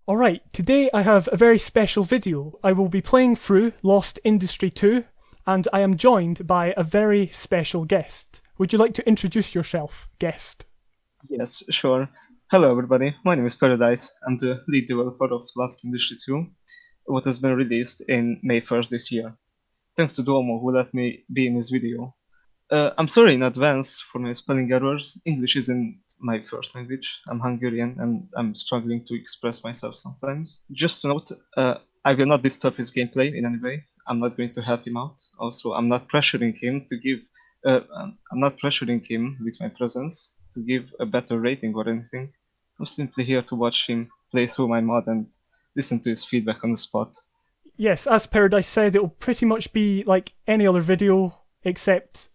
Alright, today I have a very special video. I will be playing through Lost Industry 2, and I am joined by a very special guest. Would you like to introduce yourself, guest? Yes, sure. Hello, everybody. My name is Peredice. I'm the lead developer of Lost Industry 2, what has been released in May 1st this year. Thanks to Dolmo, who let me be in this video. I'm sorry in advance for my spelling errors. English isn't my first language. I'm Hungarian and I'm struggling to express myself sometimes. Just to note, I will not disturb his gameplay in any way. I'm not going to help him out. Also, I'm not pressuring him to give. I'm not pressuring him with my presence to give a better rating or anything. I'm simply here to watch him play through my mod and listen to his feedback on the spot. Yes, as Paradise said, it will pretty much be like any other video, except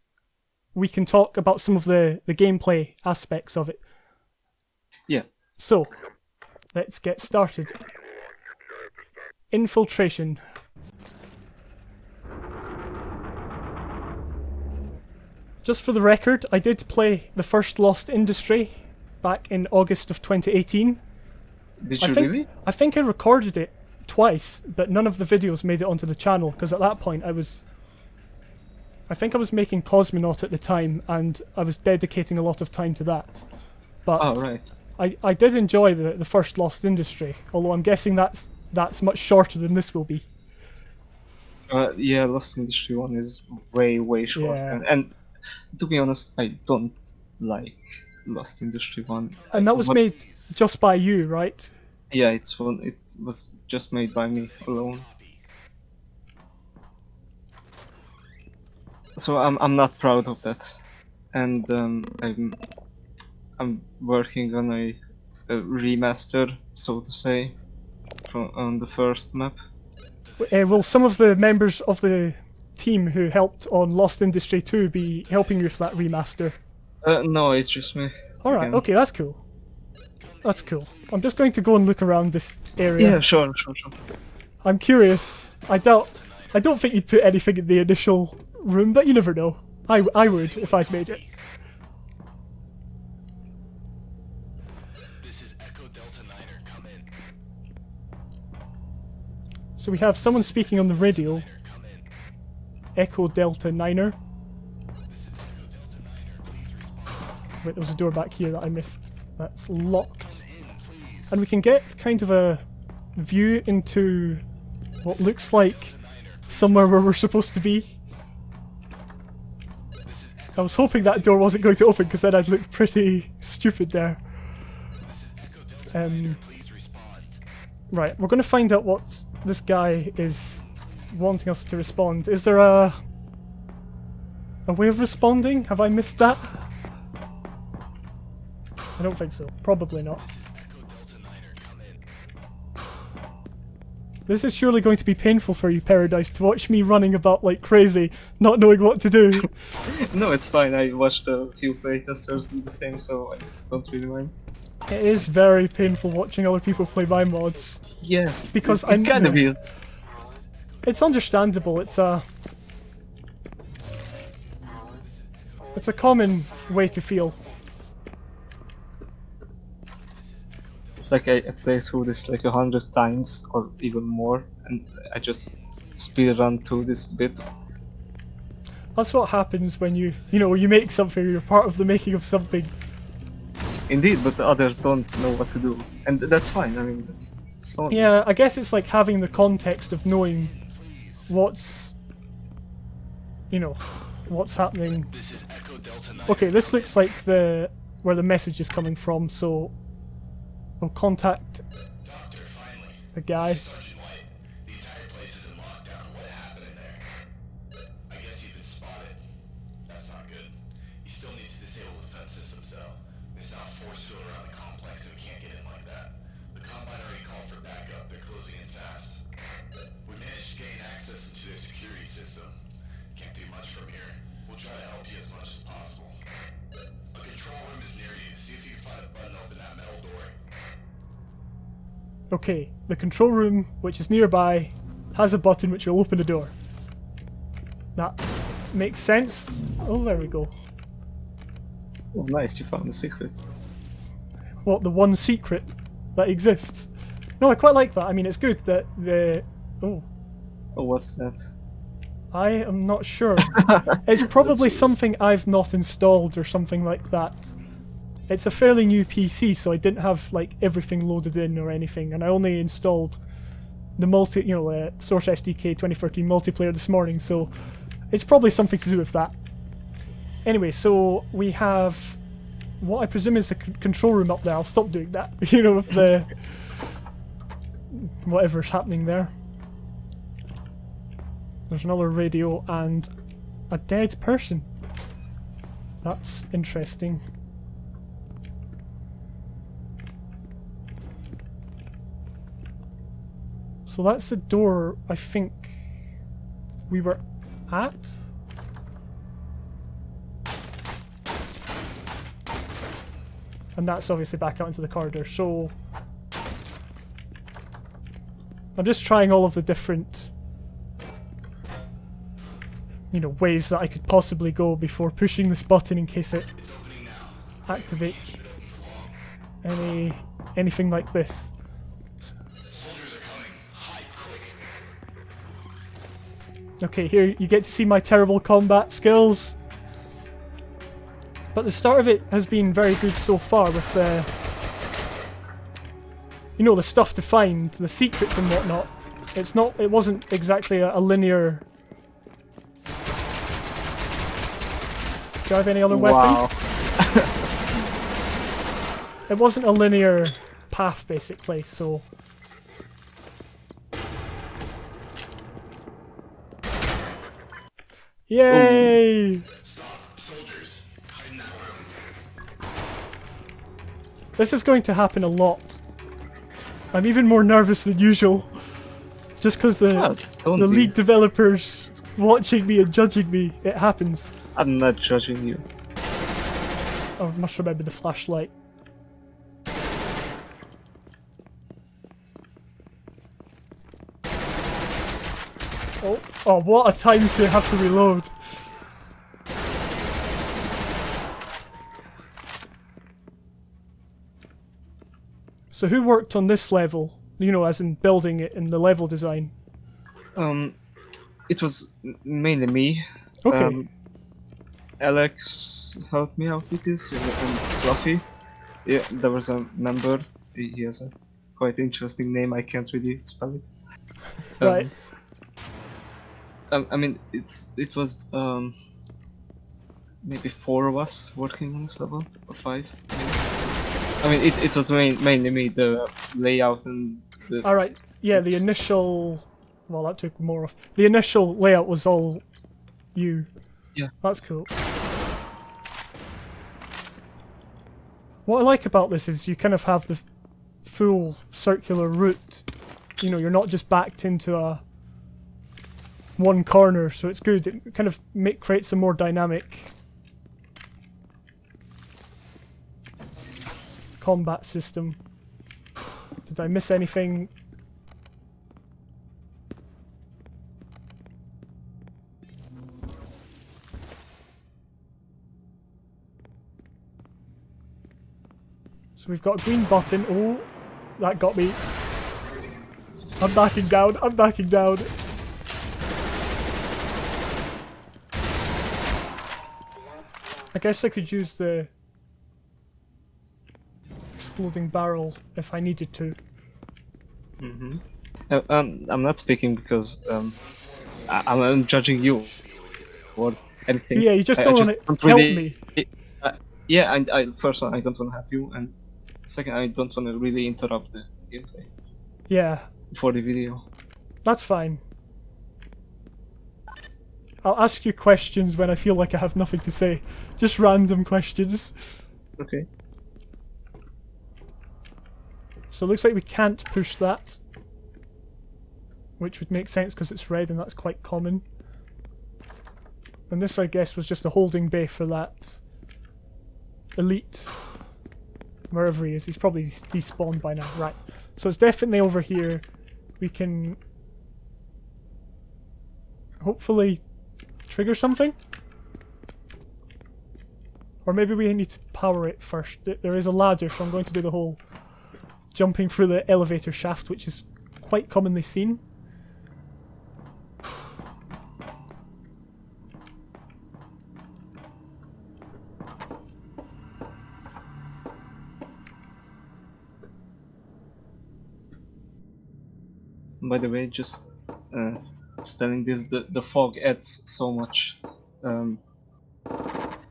we can talk about some of the gameplay aspects of it. Yeah. So, let's get started. Infiltration. Just for the record, I did play the first Lost Industry back in August of 2018. Did you really? I think I recorded it twice, but none of the videos made it onto the channel, because at that point I think I was making Cosmonaut at the time, and I was dedicating a lot of time to that. But Oh, right. I did enjoy the first Lost Industry, although I'm guessing that's much shorter than this will be. Yeah, Lost Industry 1 is way short. Yeah. And to be honest, I don't like Lost Industry 1. And that was made just by you, right? Yeah, it was just made by me alone. So I'm not proud of that, and I'm working on a remaster, so to say, on the first map. Will some of the members of the team who helped on Lost Industry 2 be helping you with that remaster? No, it's just me. Alright, okay, that's cool. That's cool. I'm just going to go and look around this area. Yeah, sure. I'm curious. I don't think you'd put anything in the initial room, but you never know. I would if I'd made it. This is Echo Delta Niner, come in. So we have someone speaking on the radio. Come in. Echo Delta Niner. This is Echo Delta Niner, please respond. Wait, there was a door back here that I missed. That's locked. In, please. And we can get kind of a view into what looks like somewhere where we're supposed to be. This is I Echo, was hoping that door wasn't going to open, because then I'd look pretty stupid there. this is Echo Delta Niner, please respond. Right, we're going to find out what this guy is wanting us to respond. Is there a way of responding? Have I missed that? I don't think so. Probably not. This is Echo Delta Niner, come in. This is surely going to be painful for you, Paradise, to watch me running about like crazy, not knowing what to do. No, it's fine. I watched a few playtesters do the same, so I don't really mind. It is very painful watching other people play my mods. Yes, Because it kind of is. It's understandable. It's a common way to feel. Like I played through this like 100 times or even more, and I just speed run through this bit. That's what happens when you make something, you're part of the making of something. Indeed, but the others don't know what to do, and that's fine. I mean, it's not. Yeah, I guess it's like having the context of knowing what's happening. This is Echo Delta Niner. Okay, this looks like where the message is coming from, so we'll contact Doctor, finally. the guy. Sergeant White, the entire place is in lockdown. What happened in there? I guess you've been spotted. That's not good. You still need to disable the defense system, so there's not a force field around the complex, and we can't get in like that. The Combine already called for backup. They're closing in fast. We managed to gain access into their security system. Can't do much from here. We'll try to help you as much as possible. A control room is near you. See if you can find a button to open that metal door. Okay, the control room, which is nearby, has a button which will open the door. That makes sense. Oh, there we go. Oh, nice, you found the secret. What, the one secret that exists? No, I quite like that. I mean, it's good that the... Oh, Oh, what's that? I am not sure. It's probably something I've not installed or something like that. It's a fairly new PC, so I didn't have like everything loaded in or anything, and I only installed the Source SDK 2013 multiplayer this morning, so it's probably something to do with that. Anyway, so we have what I presume is the control room up there. I'll stop doing that, you know, with the whatever's happening there. There's another radio and a dead person. That's interesting. So that's the door I think we were at. And that's obviously back out into the corridor, so I'm just trying all of the different, you know, ways that I could possibly go before pushing this button in case it activates anything like this. Okay, here you get to see my terrible combat skills. But the start of it has been very good so far with the, you know, the stuff to find, the secrets and whatnot. It wasn't exactly a linear... Do I have any other weapon? Wow. It wasn't a linear path, basically, so... Yay! Stop, soldiers. Hide in that room. This is going to happen a lot. I'm even more nervous than usual. Just because the lead developers watching me and judging me, it happens. I'm not judging you. Oh, I must remember the flashlight. Oh, what a time to have to reload. So who worked on this level? You know, as in building it in the level design. It was mainly me. Okay. Alex helped me out with this, and Fluffy. Yeah, there was a member. He has a quite interesting name. I can't really spell it. Right. I mean, it was maybe 4 of us working on this level, or 5. Maybe. I mean, it was mainly me, the layout and the... Alright, yeah, the initial... Well, that took more of... The initial layout was all you. Yeah. That's cool. What I like about this is you kind of have the full circular route. You know, you're not just backed into a one corner, so it's good. It kind of creates a more dynamic combat system. Did I miss anything? So we've got a green button. Oh, that got me. I'm backing down. I'm backing down. I guess I could use the exploding barrel if I needed to. I'm not speaking because I'm judging you or anything. Yeah, you just don't want to help me. Yeah, and first I don't want to help you, and second I don't want to really interrupt the gameplay. Yeah. For the video. That's fine. I'll ask you questions when I feel like I have nothing to say. Just random questions. Okay. So it looks like we can't push that. Which would make sense because it's red and that's quite common. And this, I guess, was just a holding bay for that elite. Wherever he is. He's probably despawned by now. Right. So it's definitely over here. We can hopefully trigger something? Or maybe we need to power it first. There is a ladder, so I'm going to do the whole jumping through the elevator shaft, which is quite commonly seen. By the way, just telling this, the fog adds so much, I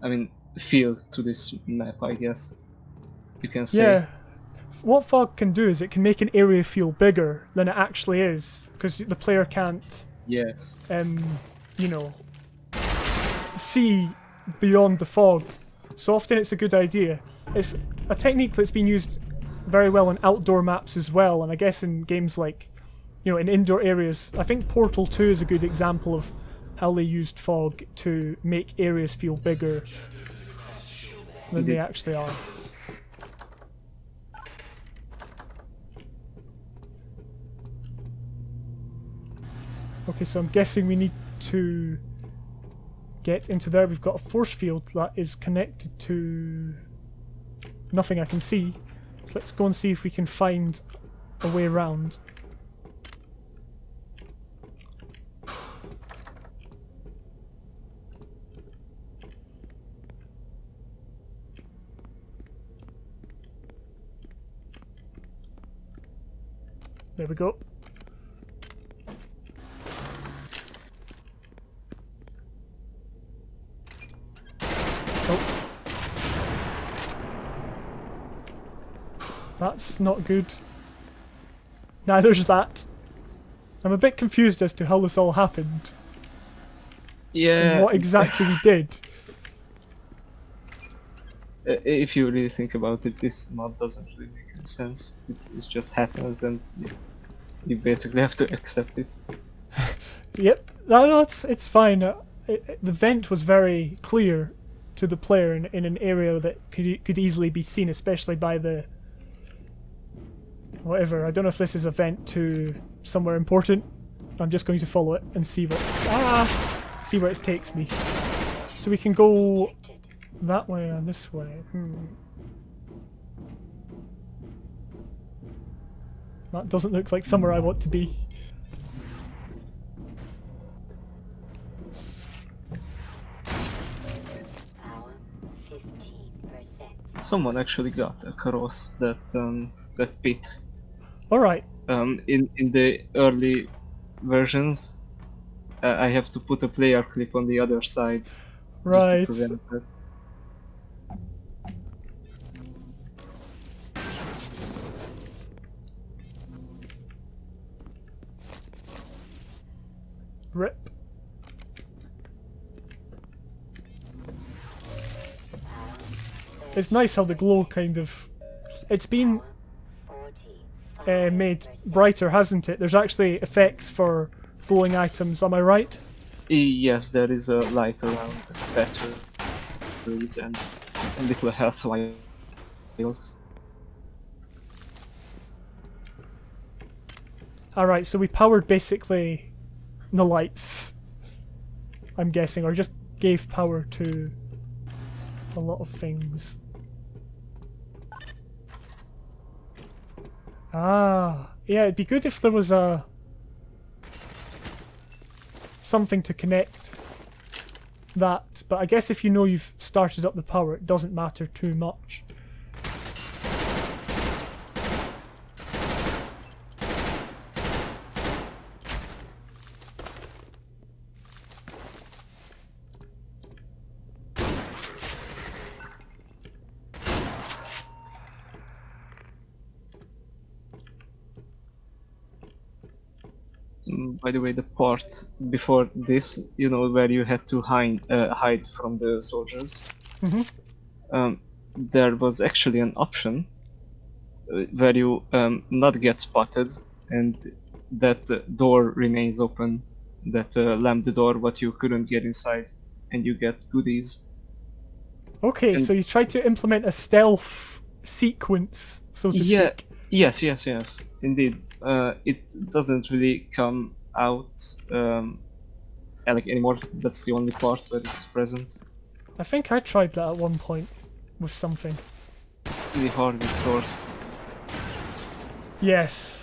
mean, feel to this map, I guess you can say. Yeah. What fog can do is it can make an area feel bigger than it actually is, because the player can't, Yes. you know, see beyond the fog. So often it's a good idea. It's a technique that's been used very well in outdoor maps as well, and I guess in games like, you know, in indoor areas. I think Portal 2 is a good example of how they used fog to make areas feel bigger than they actually are. Okay, so I'm guessing we need to get into there. We've got a force field that is connected to nothing I can see. So let's go and see if we can find a way around. There we go. Oh. That's not good. Neither's that. I'm a bit confused as to how this all happened. Yeah. And what exactly we did. If you really think about it, this mod doesn't really make any sense. It just happens, and you basically have to accept it. Yep, no, it's fine. The vent was very clear to the player in an area that could easily be seen, especially by the... whatever, I don't know if this is a vent to somewhere important. I'm just going to follow it and see see where it takes me. So we can go that way and this way. That doesn't look like somewhere I want to be. Someone actually got a Ikarus that pit. Alright. In the early versions, I have to put a player clip on the other side. Right. Just to prevent that. Rip. It's nice how the glow kind of... It's been made brighter, hasn't it? There's actually effects for glowing items, am I right? Yes, there is a light around batteries and little health vials. Alright, so we powered basically the lights, I'm guessing, or just gave power to a lot of things. Ah, yeah, it'd be good if there was something to connect that, but I guess if you know you've started up the power, it doesn't matter too much. By the way, the part before this, you know, where you had to hide from the soldiers, there was actually an option where you not get spotted and that door remains open, that lamp the door, but you couldn't get inside, and you get goodies. Okay, And so you tried to implement a stealth sequence, so to speak. Yes, indeed. It doesn't really come out like anymore. That's the only part where it's present. I think I tried that at one point with something. It's really hard with Source. Yes.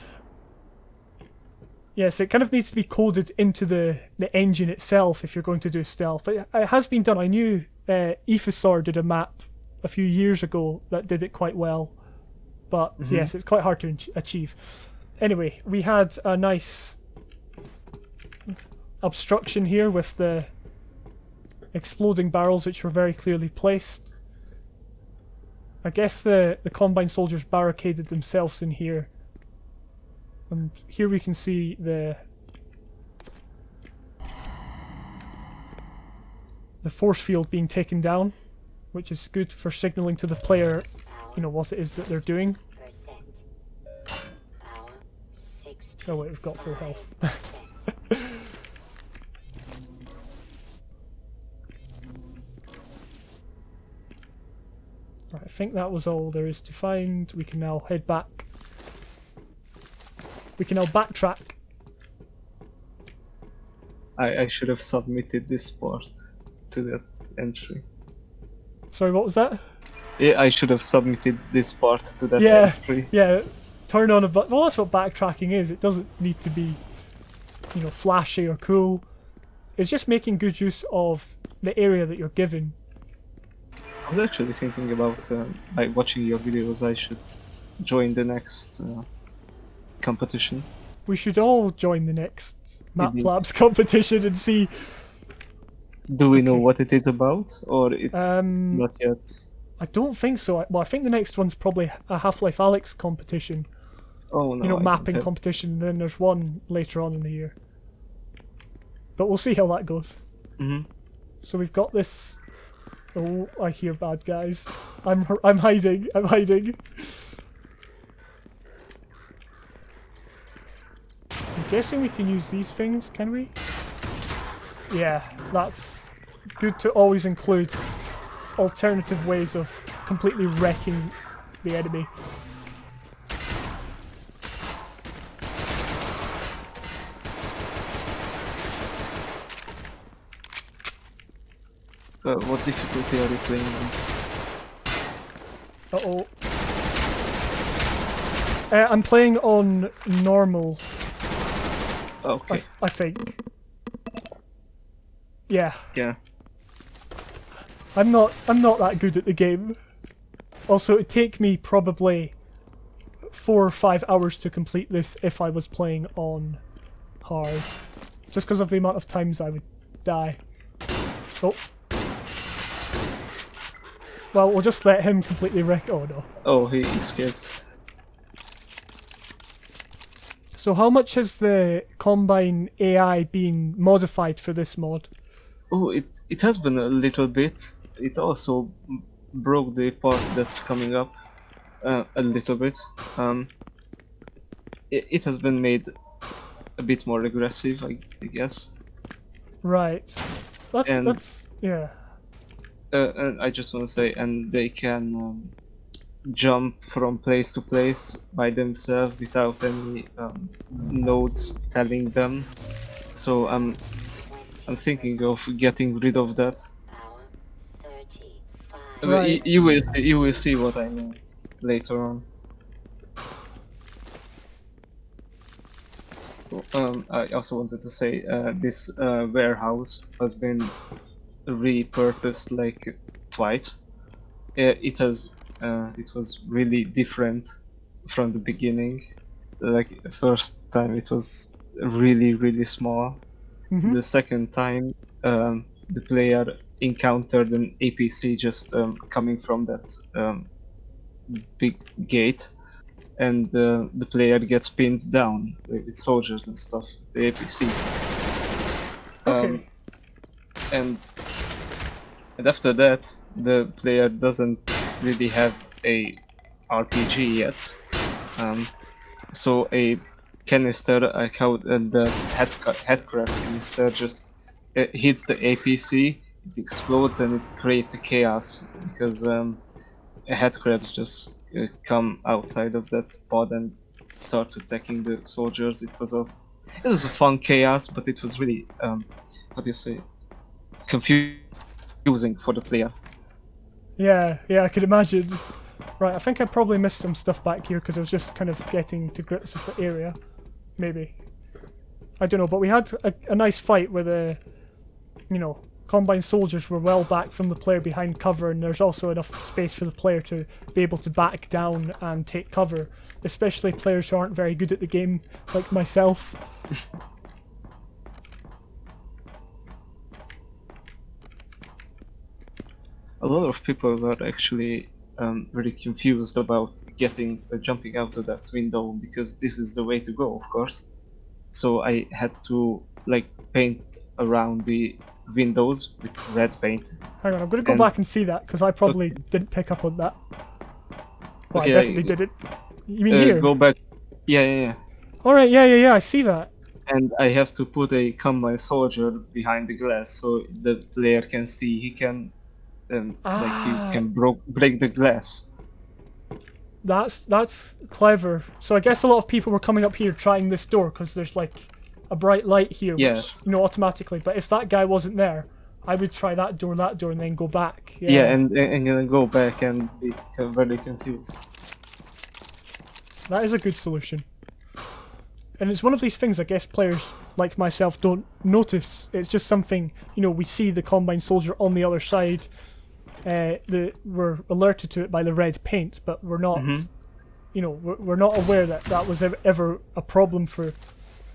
Yes, it kind of needs to be coded into the engine itself if you're going to do stealth. It has been done. I knew Ephisor did a map a few years ago that did it quite well. But yes, it's quite hard to achieve. Anyway, we had a nice obstruction here with the exploding barrels, which were very clearly placed. I guess the Combine soldiers barricaded themselves in here. And here we can see the force field being taken down, which is good for signaling to the player, you know, what it is that they're doing. Oh wait, we've got full health. Right, I think that was all there is to find. We can now head back. We can now backtrack. I should have submitted this part to that entry. Sorry, what was that? Yeah, I should have submitted this part to that Yeah, entry. yeah. Turn on a button. Well, that's what backtracking is. It doesn't need to be, you know, flashy or cool. It's just making good use of the area that you're given. I was actually thinking about, by watching your videos, I should join the next competition. We should all join the next Map Indeed. Labs competition and see. Do we know Okay. what it is about, or it's not yet? I don't think so. Well, I think the next one's probably a Half-Life Alyx competition. Oh no, You know, I don't mapping have- competition. And then there's one later on in the year. But we'll see how that goes. Mhm. So we've got this. Oh, I hear bad guys. I'm hiding. I'm hiding. I'm guessing we can use these things, can we? Yeah, that's good to always include alternative ways of completely wrecking the enemy. What difficulty are you playing on? Uh-oh. I'm playing on normal, Okay, I think. Yeah. yeah. I'm not that good at the game. Also, it'd take me probably 4 or 5 hours to complete this if I was playing on hard. Just because of the amount of times I would die. Oh. Well, we'll just let him completely wreck. Oh no. Oh, he escaped. So how much has the Combine AI been modified for this mod? Oh, it has been a little bit. It also broke the part that's coming up a little bit. It has been made a bit more aggressive, I guess. Right. And- That's yeah. And I just want to say, and they can jump from place to place by themselves without any nodes telling them. So I'm thinking of getting rid of that. But Right. you will see what I mean later on. I also wanted to say this warehouse has been repurposed like twice. It was really different from the beginning. Like the first time it was really small. Mhm. The second time the player encountered an APC just coming from that big gate, and the player gets pinned down with soldiers and stuff. The APC. Okay. And after that, the player doesn't really have a RPG yet. So a canister, like how the headcrab canister just hits the APC, it explodes and it creates a chaos because headcrabs just come outside of that pod and starts attacking the soldiers. It was a fun chaos, but it was really what do you say, confusing for the player. Yeah, I can imagine. Right, I think I probably missed some stuff back here because I was just kind of getting to grips with the area. Maybe. I don't know, but we had a nice fight where the, you know, Combine soldiers were well back from the player behind cover, and there's also enough space for the player to be able to back down and take cover, especially players who aren't very good at the game, like myself. A lot of people were actually very confused about jumping out of that window, because this is the way to go, of course. So I had to like paint around the windows with red paint. Hang on, I'm going to go back and see that, because I probably didn't pick up on that. Well, Okay, I definitely didn't. You mean here? Go back. Yeah. Alright, yeah, I see that. And I have to put a combine soldier behind the glass so the player can see. He can, like, he can break the glass. That's clever. So I guess a lot of people were coming up here trying this door because there's like a bright light here, Yes. which, you know, automatically. But if that guy wasn't there, I would try that door, and then go back. Yeah, and then go back and be very confused. That is a good solution. And it's one of these things I guess players like myself don't notice. It's just something, you know, we see the Combine soldier on the other side. We're alerted to it by the red paint, but we're not, you know, we're not aware that that was ever a problem for,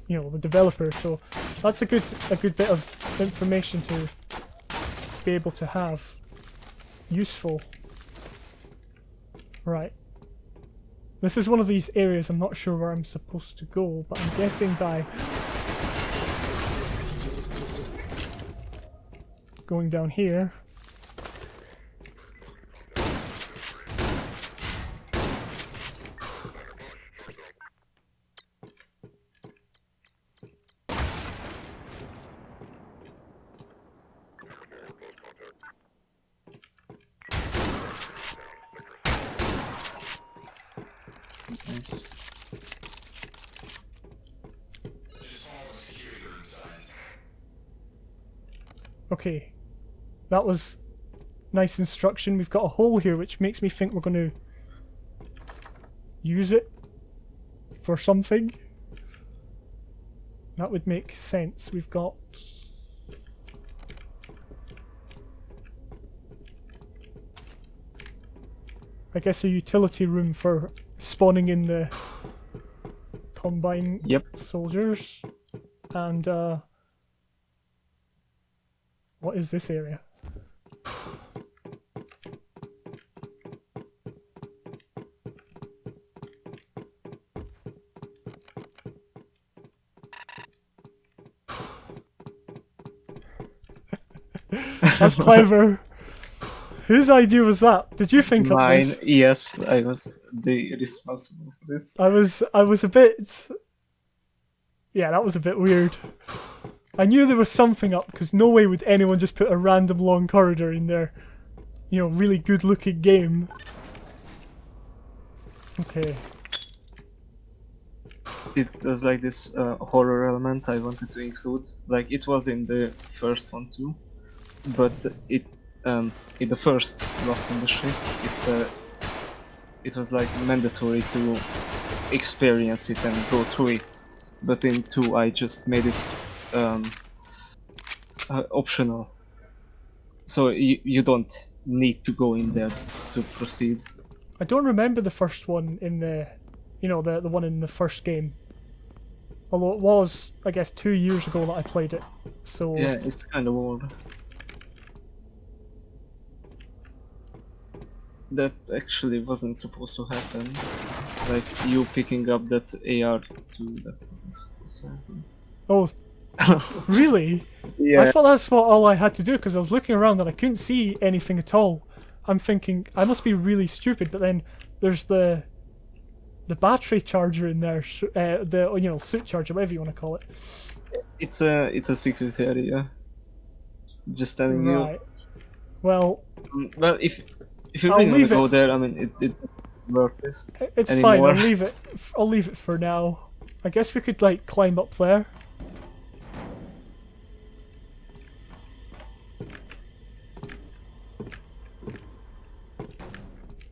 you know, the developer. So that's a good bit of information to be able to have. Useful. Right. This is one of these areas I'm not sure where I'm supposed to go, but I'm guessing by going down here. Nice. Okay, that was nice instruction. We've got a hole here which makes me think we're going to use it for something. That would make sense. We've got I guess a utility room for spawning in the Combine soldiers. And what is this area? That's clever. Whose idea was that? Did you think Mine, of this? yes, I was the responsible for this. I was a bit... Yeah, that was a bit weird. I knew there was something up, because no way would anyone just put a random long corridor in their, you know, really good looking game. Okay. It was like this horror element I wanted to include. Like, it was in the first one too, but it in the first Lost Industry, it was like mandatory to experience it and go through it. But in 2 I just made it optional, so you don't need to go in there to proceed. I don't remember the first one in the, you know, the one in the first game. Although it was, I guess, 2 years ago that I played it. So Yeah, it's kind of old. That actually wasn't supposed to happen. Like, you picking up that AR2, that wasn't supposed to happen. Oh, really? Yeah. I thought that's what all I had to do, because I was looking around and I couldn't see anything at all. I'm thinking, I must be really stupid, but then there's the battery charger in there, the, you know, suit charger, whatever you want to call it. It's a secret area. Just telling Right. Well, you. Well, if you I'll really want leave to go it. there, I mean, it doesn't work this it's anymore. fine, I'll leave it. I'll leave it for now. I guess we could, like, climb up there.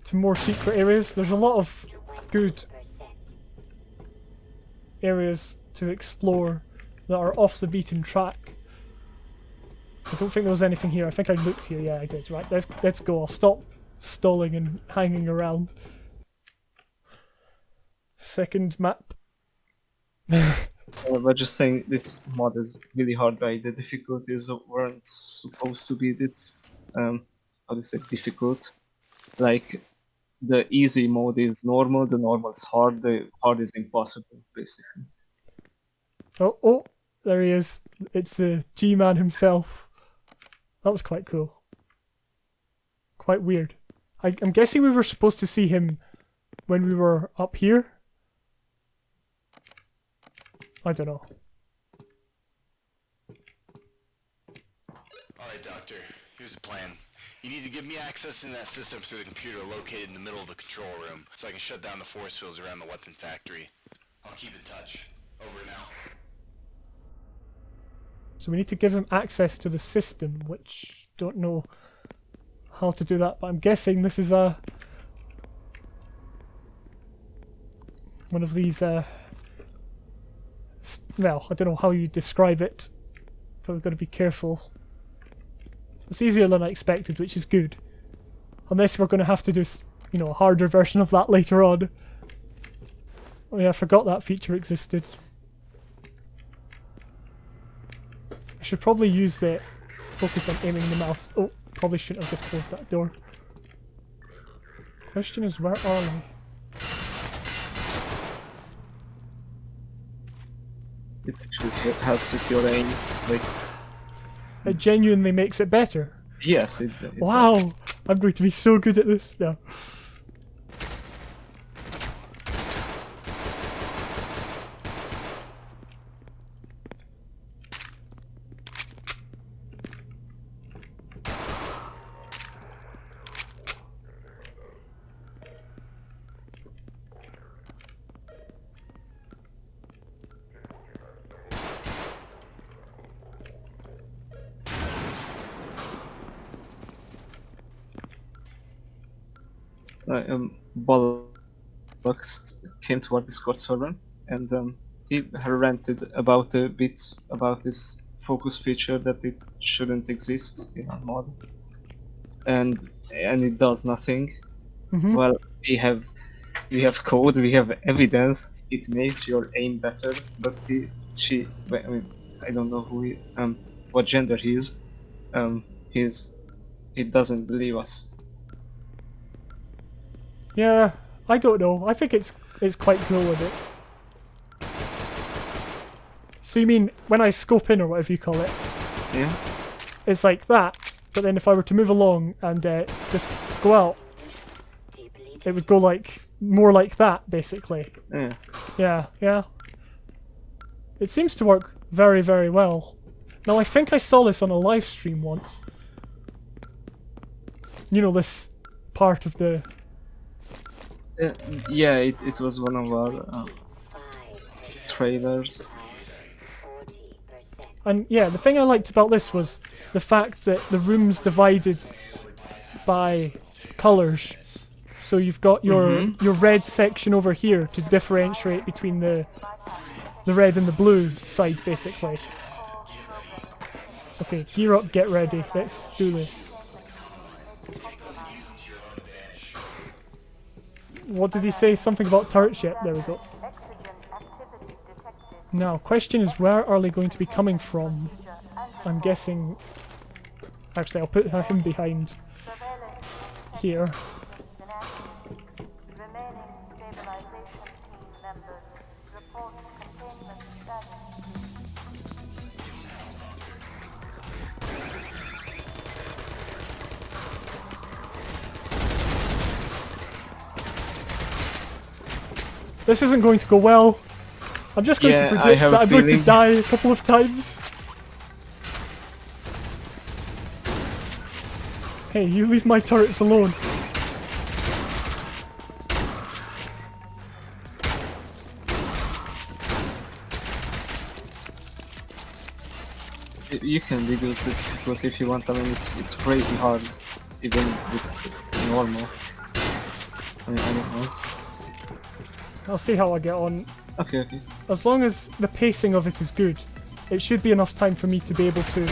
To some more secret areas. There's a lot of good areas to explore that are off the beaten track. I don't think there was anything here. I think I looked here. Yeah, I did. Right, let's go. I'll stop stalling and hanging around. Second map. But just saying, this mod is really hard. Like, the difficulties weren't supposed to be this, how do you say, difficult. Like, the easy mode is normal, the normal is hard, the hard is impossible, basically. Oh, there he is. It's the G-Man himself. That was quite cool. Quite weird. I'm guessing we were supposed to see him when we were up here. I don't know. Alright, Doctor. Here's the plan. You need to give me access to that system through the computer located in the middle of the control room, so I can shut down the force fields around the weapon factory. I'll keep in touch. Over now. So we need to give him access to the system, which don't know how to do that, but I'm guessing this is one of these well, I don't know how you describe it, but we've got to be careful. It's easier than I expected, which is good. Unless we're going to have to do, you know, a harder version of that later on. Oh yeah, I forgot that feature existed. I should probably use the focus on aiming the mouse. Oh, probably shouldn't have just closed that door. Question is, where are we? It actually helps with your aim. Like, It genuinely makes it better. yes, it Wow! I'm going to be so good at this now. Bollocks came to our Discord server, and he ranted about a bit about this focus feature that it shouldn't exist in our mod, and it does nothing. Well, we have code, we have evidence. It makes your aim better, but I mean, I don't know who what gender he is. He doesn't believe us. Yeah, I don't know. I think it's quite cool with it. So you mean when I scope in or whatever you call it? Yeah. It's like that, but then if I were to move along and just go out, it would go like more like that, basically. Yeah. Yeah. It seems to work very, very well. Now I think I saw this on a live stream once. You know, this part of the... Yeah, it was one of our trailers. And yeah, the thing I liked about this was the fact that the room's divided by colours. So you've got your red section over here to differentiate between the red and the blue side, basically. Okay, gear up, get ready. Let's do this. What did he say? Something about turrets? Yep, there we go. Now, question is, where are they going to be coming from? I'm guessing... Actually, I'll put him behind here. This isn't going to go well. I'm just going to predict that I'm going to die a couple of times. Hey, you leave my turrets alone. You can reduce the difficulty if you want. I mean, it's crazy hard, even with normal. I don't know. I'll see how I get on. Okay, okay. As long as the pacing of it is good, it should be enough time for me to be able to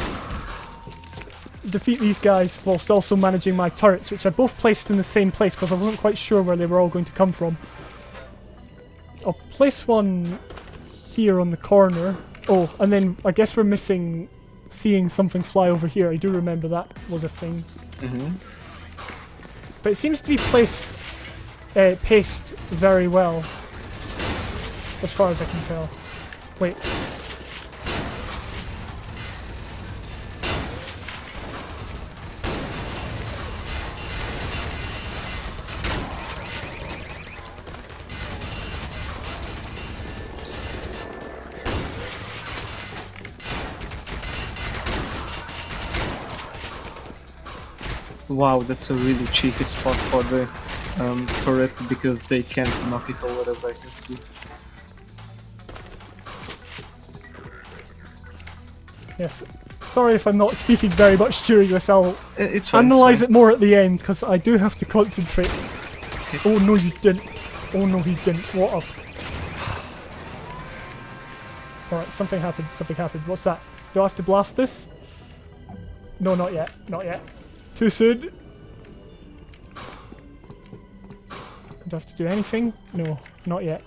defeat these guys whilst also managing my turrets, which I both placed in the same place because I wasn't quite sure where they were all going to come from. I'll place one here on the corner. Oh, and then I guess we're missing seeing something fly over here. I do remember that was a thing. But it seems to be paced very well, as far as I can tell. Wait. Wow, that's a really cheeky spot for the turret because they can't knock it over as I can see. Yes. Sorry if I'm not speaking very much during this. I'll It's fine. analyze it more at the end because I do have to concentrate. Oh no, you didn't. Oh no, he didn't. What a... Alright, something happened. Something happened. What's that? Do I have to blast this? No, not yet. Not yet. Too soon. Do I have to do anything? No, not yet.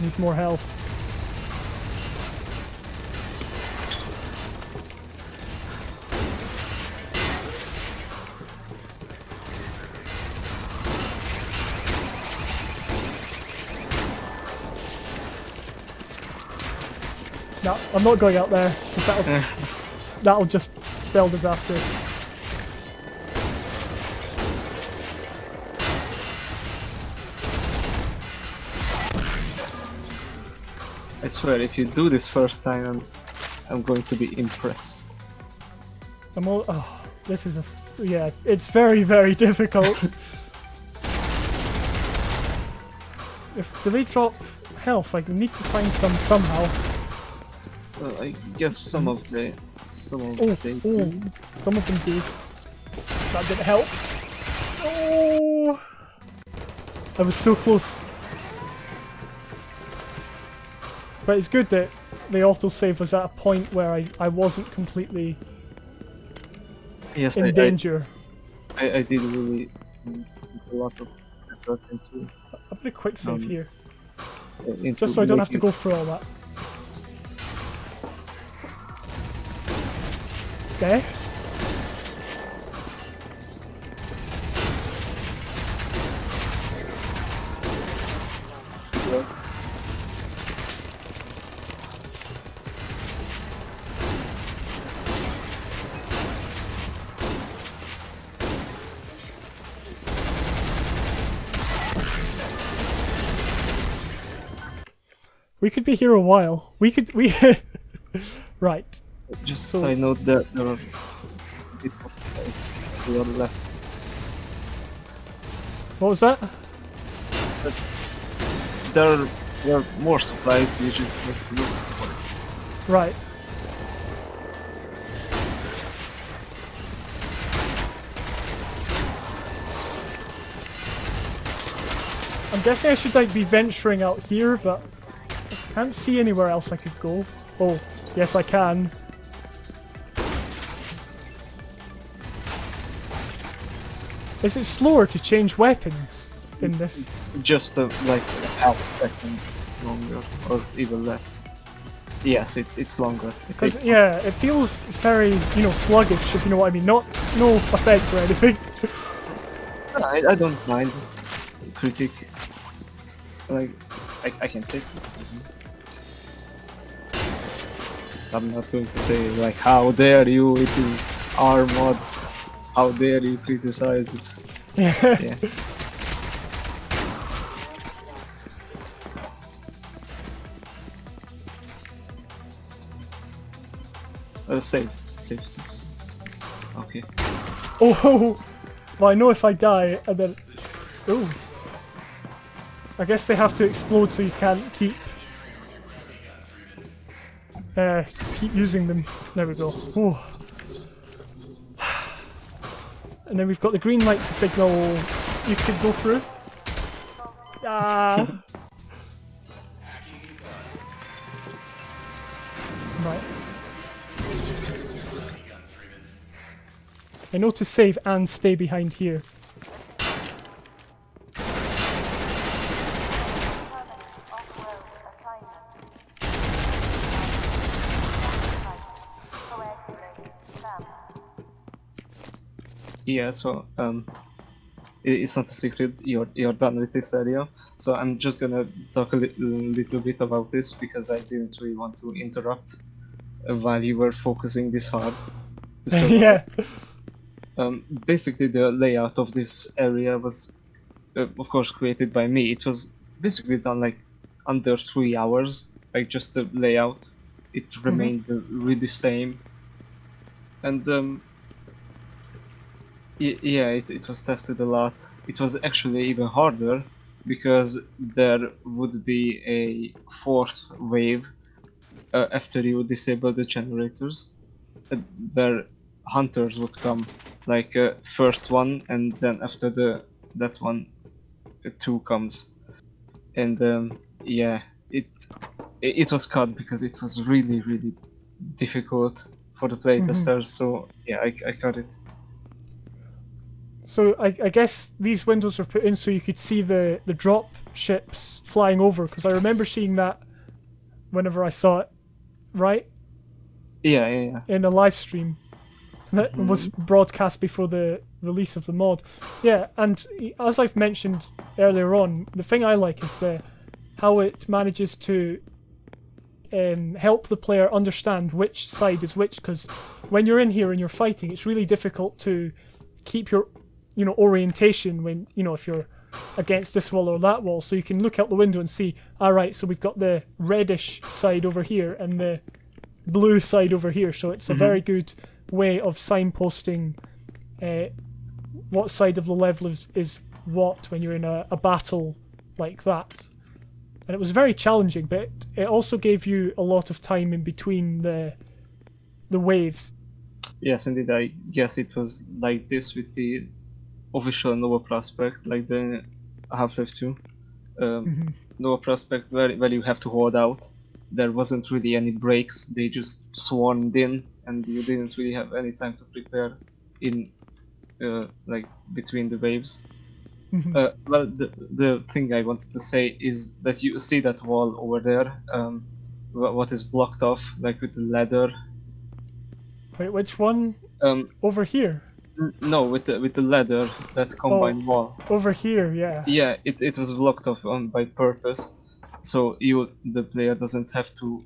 Need more health. No, I'm not going out there. That'll just spell disaster. I swear, if you do this first time, I'm going to be impressed. I'm all... Oh, this is a... Yeah, it's very, very difficult. Do they drop health? I need to find some somehow. Well, I guess some of them Some of them do. That didn't help. Oh! I was so close. But it's good that the autosave was at a point where I wasn't completely in danger. I did really put a lot of effort into... I'm gonna quick save here. into Just so I don't have to making- go through all that. Okay. We could be here a while. We right. Just So- side note that there are a bit of space to your left. What was that? There are more supplies, you just have to look for it. Right. I'm guessing I should like be venturing out here, but I can't see anywhere else I could go. Oh, yes I can. Is it slower to change weapons in this? Just like half a second longer, or even less. Yes, it's longer. It Because takes- yeah, it feels very, sluggish, if you know what I mean. No offense or anything. I don't mind critic. Like, I can take criticism. I'm not going to say like, how dare you, it is our mod. How dare you criticize it? Yeah. Yeah. Save. Okay. Oh, well, I know if I die, and then... Oh. I guess they have to explode so you can't keep keep using them. There we go. Oh. And then we've got the green light to signal you could go through. Ah. Right. I know to save and stay behind here. Yeah, so it's not a secret. You're done with this area. So I'm just gonna talk a little bit about this because I didn't really want to interrupt while you were focusing this hard. So, Yeah. basically, the layout of this area was, of course, created by me. It was basically done like under 3 hours, like just the layout. It remained really same, and yeah, it was tested a lot. It was actually even harder because there would be a fourth wave after you disable the generators, where hunters would come, like first one, and then after that one, two comes, and yeah, it was cut because it was really difficult for the playtesters. So yeah, I cut it. So I guess these windows were put in so you could see the drop ships flying over, because I remember seeing that whenever I saw it, right? Yeah. In a live stream that was broadcast before the release of the mod. Yeah, and as I've mentioned earlier on, the thing I like is how it manages to help the player understand which side is which, because when you're in here and you're fighting, it's really difficult to keep your orientation when, if you're against this wall or that wall, so you can look out the window and see, alright, so we've got the reddish side over here and the blue side over here, so it's a very good way of signposting what side of the level is what when you're in a battle like that. And it was very challenging, but it also gave you a lot of time in between the waves. Yes, indeed, I guess it was like this with the official Nova Prospect, like the Half-Life 2 Nova Prospect, where you have to hold out. There wasn't really any breaks, they just swarmed in, and you didn't really have any time to prepare in like between the waves. Well, the thing I wanted to say is that you see that wall over there, what is blocked off, like with the ladder. Wait, which one? Over here? No, with the ladder, that combined wall. Over here, yeah. Yeah, it was blocked off by purpose, so the player doesn't have to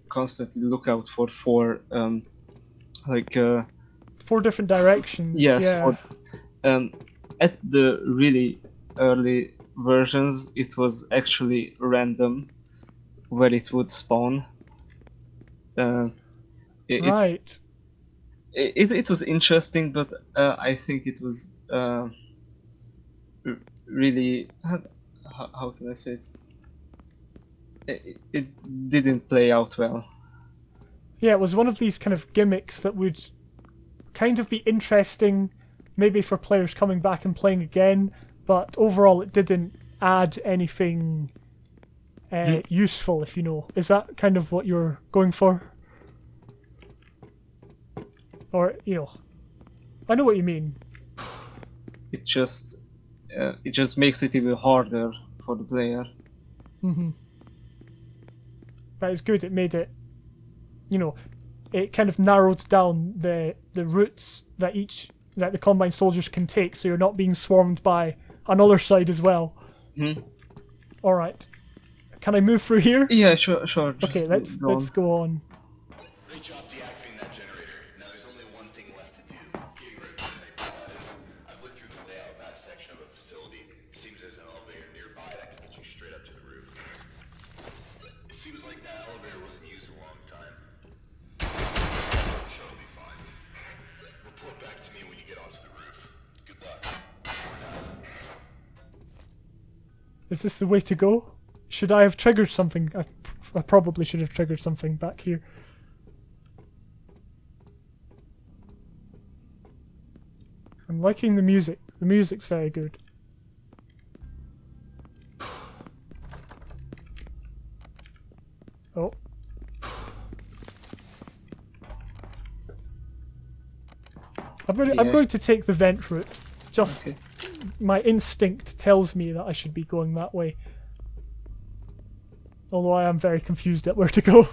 constantly look out for four four different directions. yes, yeah. at the really early versions, it was actually random where it would spawn. Right. It was interesting, but I think it was really how can I say it? It didn't play out well. Yeah, it was one of these kind of gimmicks that would kind of be interesting, maybe for players coming back and playing again, but overall it didn't add anything useful, if you know. Is that kind of what you're going for? Or, I know what you mean. It just makes it even harder for the player. But it's good, it made it, it kind of narrowed down the routes that the Combine soldiers can take, so you're not being swarmed by another side as well. Alright. Can I move through here? Yeah, sure. Okay, let's go on. Great job deactivating that generator. Now there's only one thing left to do. Getting rid of the site. I've looked through the layout of that section of the facility. Seems there's an elevator nearby that can get you straight up to the roof. It seems like that elevator wasn't used in a long time. Sure, it'll be fine. Report back to me when you get onto the roof. Good luck. Is this the way to go? Should I have triggered something? I probably should have triggered something back here. I'm liking the music. The music's very good. Oh. I'm going to take the vent route. Just Okay. my instinct tells me that I should be going that way. Although I am very confused at where to go.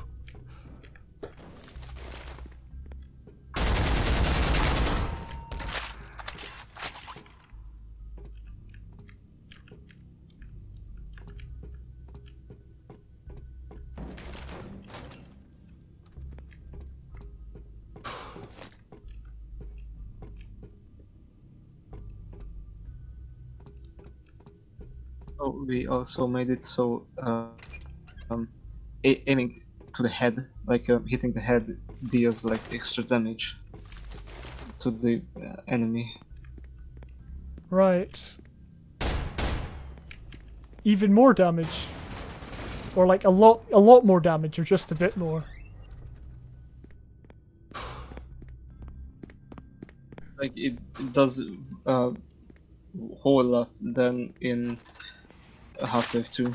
Oh, we also made it so aiming to the head, like hitting the head, deals like extra damage to the enemy. Right. Even more damage. Or like a lot more damage, or just a bit more. Like it does whole lot than in Half-Life 2.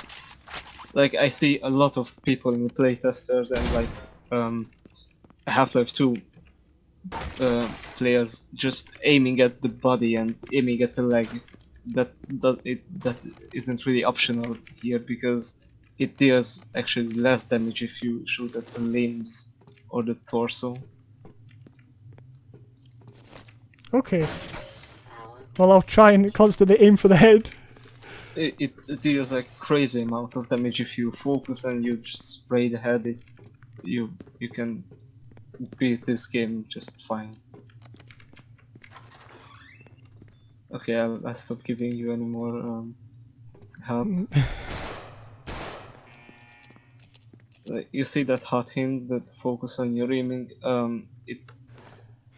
Like I see a lot of people in the playtesters and like Half-Life 2 players just aiming at the body and aiming at the leg. That isn't really optional here because it deals actually less damage if you shoot at the limbs or the torso. Okay. Well, I'll try and constantly aim for the head. It deals a crazy amount of damage if you focus and you just spray the head. You can beat this game just fine. Okay, I'll stop giving you any more help. You see that hot hint, that focus on your aiming.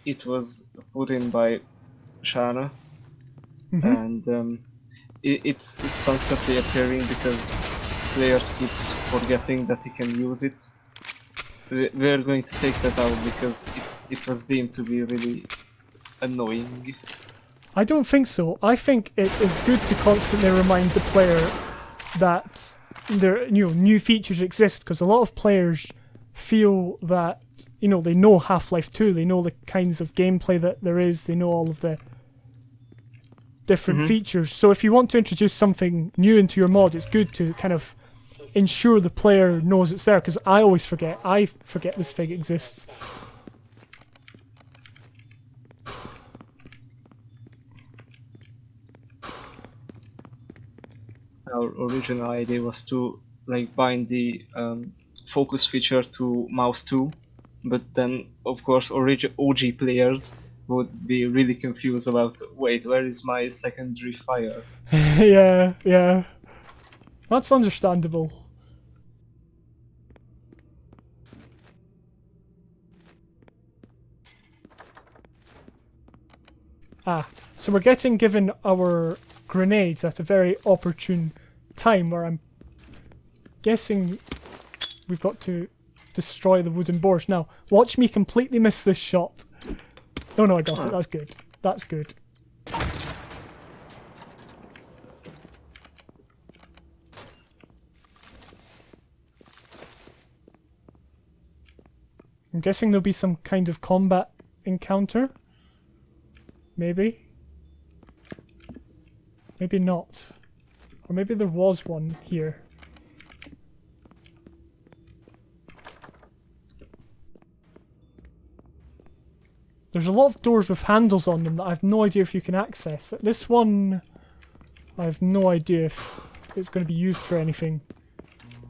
It was put in by Shana, and it's constantly appearing because players keeps forgetting that he can use it. We're going to take that out because it was deemed to be really annoying. I don't think so. I think it is good to constantly remind the player that there, new features exist, because a lot of players feel that, they know Half-Life 2, they know the kinds of gameplay that there is, they know all of the different features. So if you want to introduce something new into your mod, it's good to kind of ensure the player knows it's there, because I always forget. I forget this thing exists. Our original idea was to bind the focus feature to mouse 2, but then of course OG players would be really confused about, wait, where is my secondary fire? Yeah. That's understandable. So we're getting given our grenades at a very opportune time, where I'm guessing we've got to destroy the wooden boards. Now, watch me completely miss this shot. Oh no, I got it. That's good. That's good. I'm guessing there'll be some kind of combat encounter. Maybe. Maybe not. Or maybe there was one here. There's a lot of doors with handles on them that I have no idea if you can access. This one, I have no idea if it's going to be used for anything.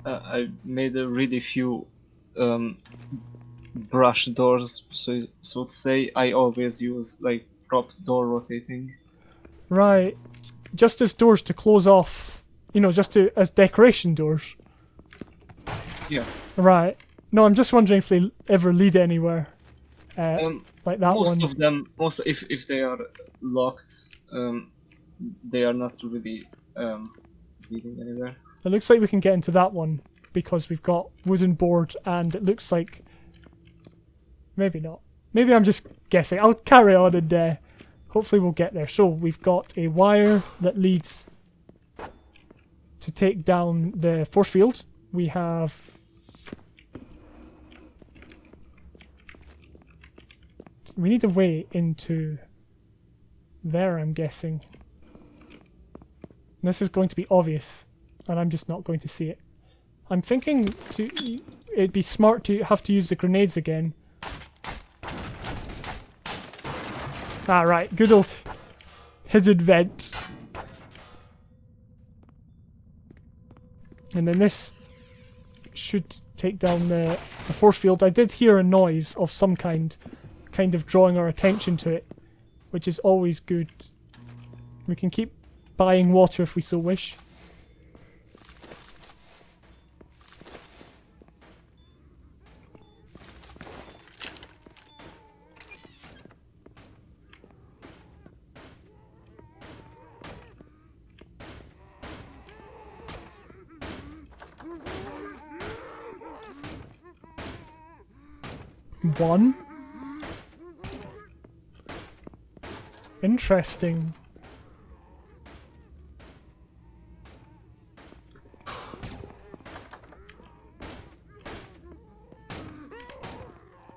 I made a really few brush doors, so to say. I always use prop door rotating. Right. Just as doors to close off, just as decoration doors. Yeah. Right. No, I'm just wondering if they ever lead anywhere. Like that most one. of them, also if they are locked, they are not really leading anywhere. It looks like we can get into that one because we've got wooden board, and it looks like maybe not. Maybe I'm just guessing. I'll carry on and hopefully we'll get there. So we've got a wire that leads to take down the force field. We have we need a way into there, I'm guessing. This is going to be obvious, and I'm just not going to see it. I'm thinking it'd be smart to have to use the grenades again. Ah, right, good old hidden vent. And then this should take down the force field. I did hear a noise of some kind of drawing our attention to it, which is always good. We can keep buying water if we so wish. One. Interesting.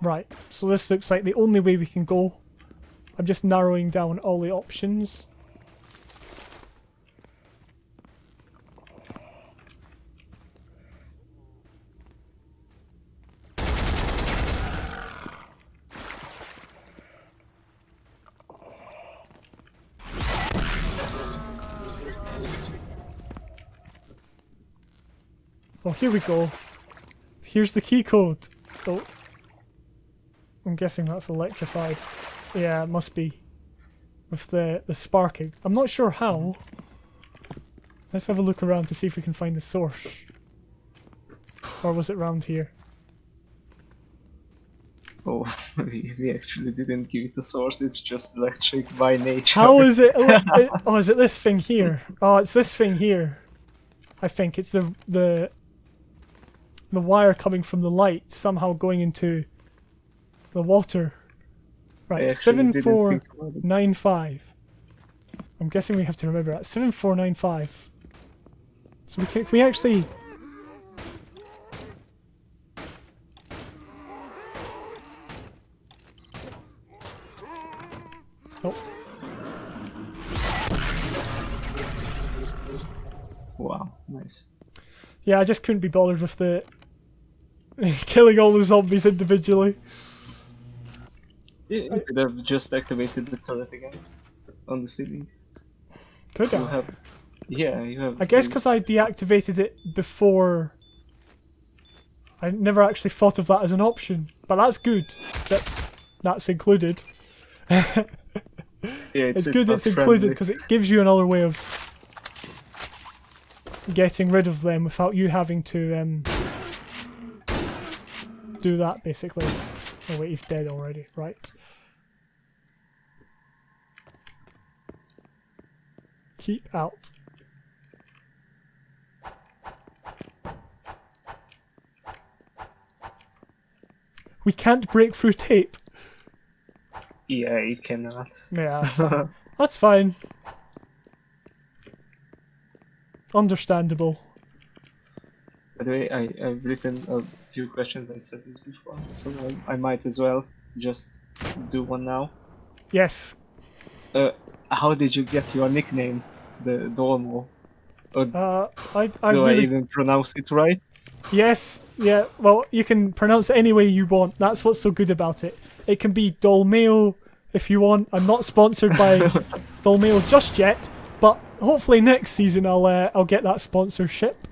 Right, so this looks like the only way we can go. I'm just narrowing down all the options. Oh, here we go. Here's the key code. Oh. I'm guessing that's electrified. Yeah, it must be. With the sparking. I'm not sure how. Let's have a look around to see if we can find the source. Or was it round here? Oh, we actually didn't give it a source, it's just electric by nature. How is it? Oh, is it this thing here? Oh, it's this thing here. I think it's the wire coming from the light somehow going into the water. Right, 7495. I'm guessing we have to remember that. 7495. So we actually... Oh. Wow, nice. Yeah, I just couldn't be bothered with the killing all the zombies individually. You could have just activated the turret again on the ceiling. Could You I? have, yeah, you have. I guess because I deactivated it before. I never actually thought of that as an option, but that's good. That's included. Yeah, it's good not it's included friendly. because it gives you another way of getting rid of them without you having to do that, basically. Oh wait, he's dead already, right. Keep out. We can't break through tape. Yeah, you cannot. Yeah, that's fine. That's fine. Understandable. By the way, I've written a few questions. I said this before, so I might as well just do one now. Yes. How did you get your nickname, the Dolmo? Or I do really... I even pronounce it right? Yes, yeah, well, you can pronounce it any way you want. That's what's so good about it. It can be Dolmo if you want. I'm not sponsored by Dolmo just yet, but hopefully next season I'll get that sponsorship.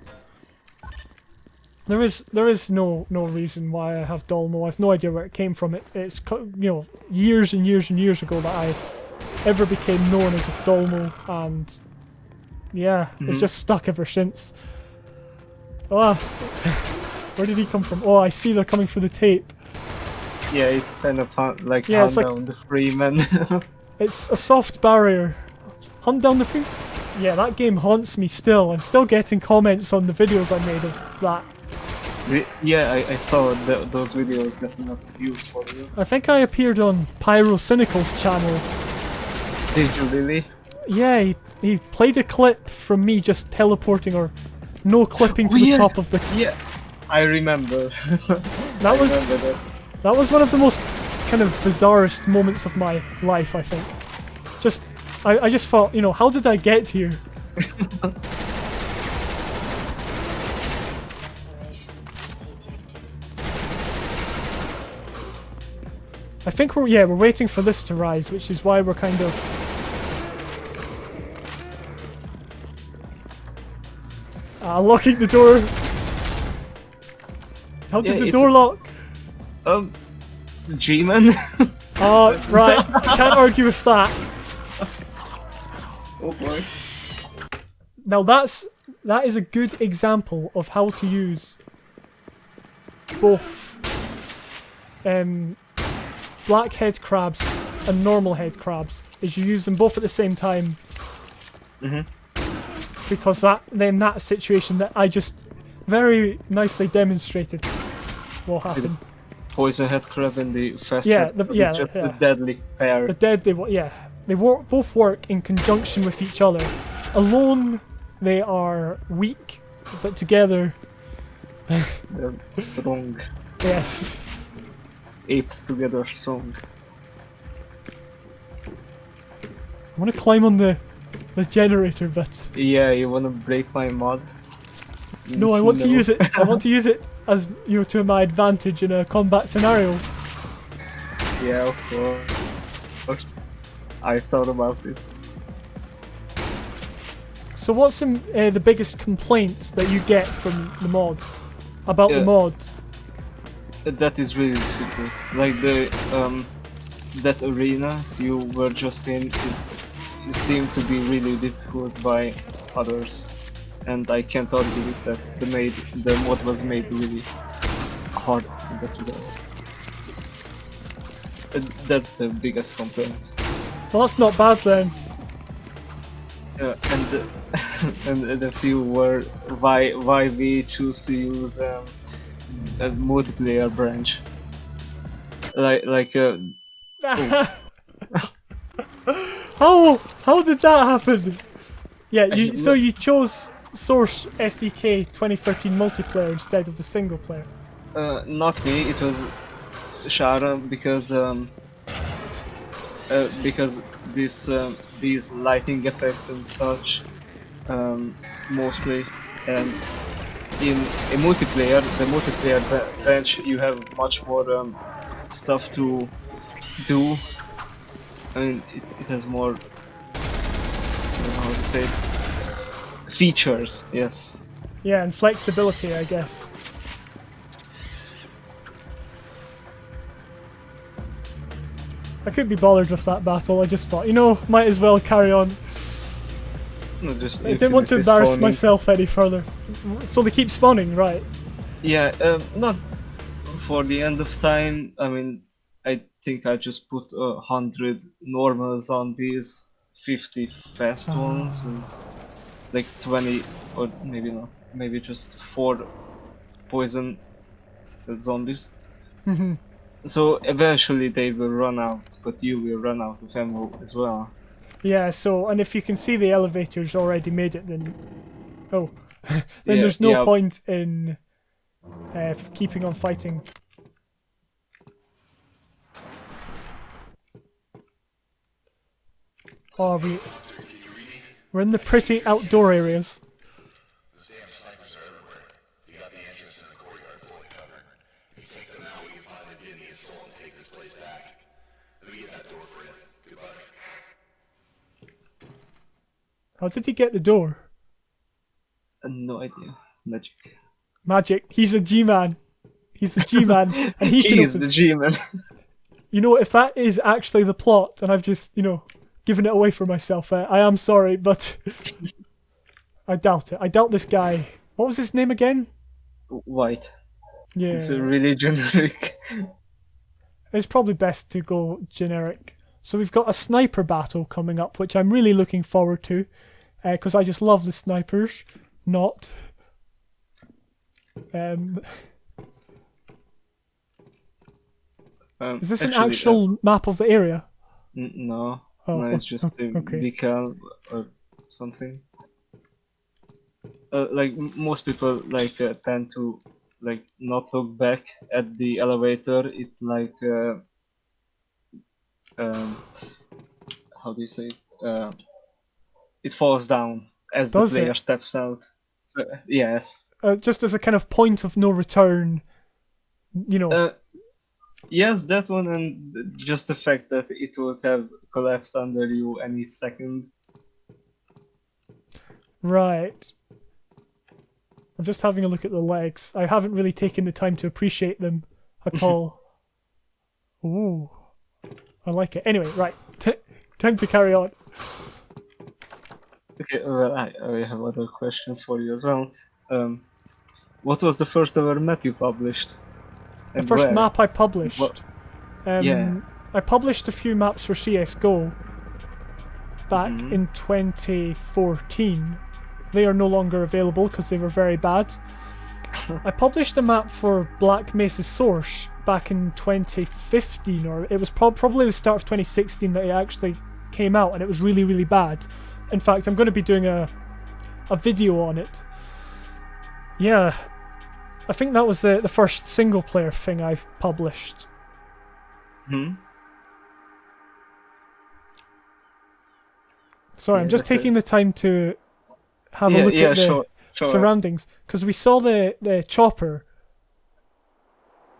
There is no reason why I have Dolmo. I've no idea where it came from. It's years and years and years ago that I ever became known as Dolmo, and yeah, it's just stuck ever since. Ah, where did he come from? Oh, I see they're coming through the tape. Yeah, it's kind of like Yeah, hunt it's like- down the Freeman. It's a soft barrier. Hunt down the free. Yeah, that game haunts me still. I'm still getting comments on the videos I made of that. Yeah, I saw those videos getting a lot of views for you. I think I appeared on Pyro Cynical's channel Did you really? Yeah, he played a clip from me just teleporting or no clipping to Oh, the yeah. top of the. Yeah, I remember. That was remember that. that was one of the most kind of bizarrest moments of my life, I think. Just I just thought, you know, how did I get here? I think we're waiting for this to rise, which is why we're kind of. Locking the door. How did the it's- door lock? G-Man? Oh, right. Can't argue with that. Oh boy. Now that is a good example of how to use both black head crabs and normal head crabs. Is you use them both at the same time. Because that situation that I just very nicely demonstrated will happen. Poison head crab and the fast Yeah, head the- crab, yeah, just yeah. a deadly pair. The dead, they both work in conjunction with each other. Alone, they are weak, but together, They're strong. yes. Apes together strong. I want to climb on the generator, but Yeah, you wanna break my mod? no, I want to use it. I want to use it as to my advantage in a combat scenario. Yeah, of course. I thought about it. So, what's the biggest complaint that you get from the mod about the Yeah. mod? That is really difficult. Like that arena you were just in is deemed to be really difficult by others, and I can't argue with that. The mod was made really hard in that regard. That's the biggest complaint. Well, that's not bad then. And if you were why we choose to use a multiplayer branch like How did that happen? Yeah, I- so you chose Source SDK 2013 multiplayer instead of the single player. not me, it was Shara because these lighting effects and such mostly, and in a multiplayer, the multiplayer bench, you have much more stuff to do. I mean, it has more, I don't know how to say it, features, yes. Yeah, and flexibility, I guess. I couldn't be bothered with that battle. I just thought, you know, might as well carry on. No, just I didn't want to infinitely embarrass spawning. myself any further. So they keep spawning, right? Yeah, not for the end of time. I mean, I think I just put 100 normal zombies, 50 fast ones, and like 20, or maybe not, maybe just 4 poison zombies. So eventually they will run out, but you will run out of ammo as well. Yeah, so, and if you can see the elevator's already made it, then... Oh. Then Yeah, there's no yeah. point in keeping on fighting. Oh, we're in the pretty outdoor areas. Those damn snipers are everywhere. You got the entrance and the courtyard fully covered. If you take them out, we can finally begin the assault and take this place back. Let me get that door for you. Goodbye. How did he get the door? No idea. Magic. Magic. He's a G-man. He's a G-man, and he can He's open. the G-man. You know, if that is actually the plot, and I've just, you know, given it away for myself, I am sorry, but I doubt it. I doubt this guy. What was his name again? White. Yeah, It's a really generic. it's probably best to go generic. So we've got a sniper battle coming up, which I'm really looking forward to, because I just love the snipers. Not. Is this an Actually, actual map of the area? no. Oh, No, it's just a okay. decal or something. Like most people like tend to like not look back at the elevator. It's like um, how do you say it? It falls down as the Does player it? steps out. So, yes. Just as a kind of point of no return, you know. Yes, that one, and just the fact that it would have collapsed under you any second. Right. I'm just having a look at the legs. I haven't really taken the time to appreciate them at all. Ooh. I like it. Anyway, right. Time to carry on. Okay, well, I have other questions for you as well. What was the first ever map you published? The And first where? map I published. What? Yeah. I published a few maps for CSGO back in 2014. They are no longer available because they were very bad. I published a map for Black Mesa's Source back in 2015, or it was probably the start of 2016 that it actually came out, and it was really, really bad. In fact, I'm going to be doing a video on it. Yeah, I think that was the first single player thing I've published. Sorry, Yeah, I'm just that's taking the time to have a Yeah, look yeah, at the sure. surroundings, because we saw the chopper,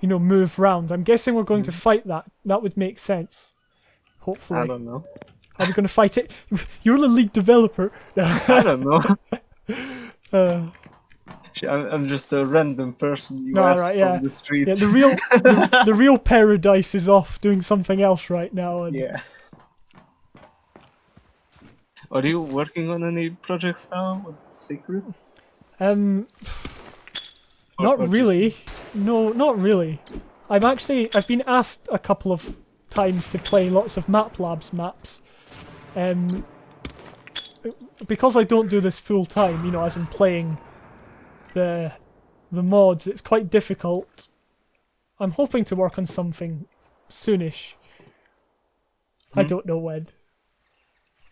you know, move round. I'm guessing we're going to fight that. That would make sense. Hopefully. I don't know. Are we going to fight it? You're the lead developer. I don't know. Uh, I'm just a random person you no, asked right, yeah. from the street. Yeah, the real Peredice is off doing something else right now. And Yeah. Are you working on any projects now? What's secret? Not or really. No, not really. I've been asked a couple of times to play lots of Map Labs maps. Because I don't do this full time, you know, as in playing the mods, it's quite difficult. I'm hoping to work on something soonish. I don't know when.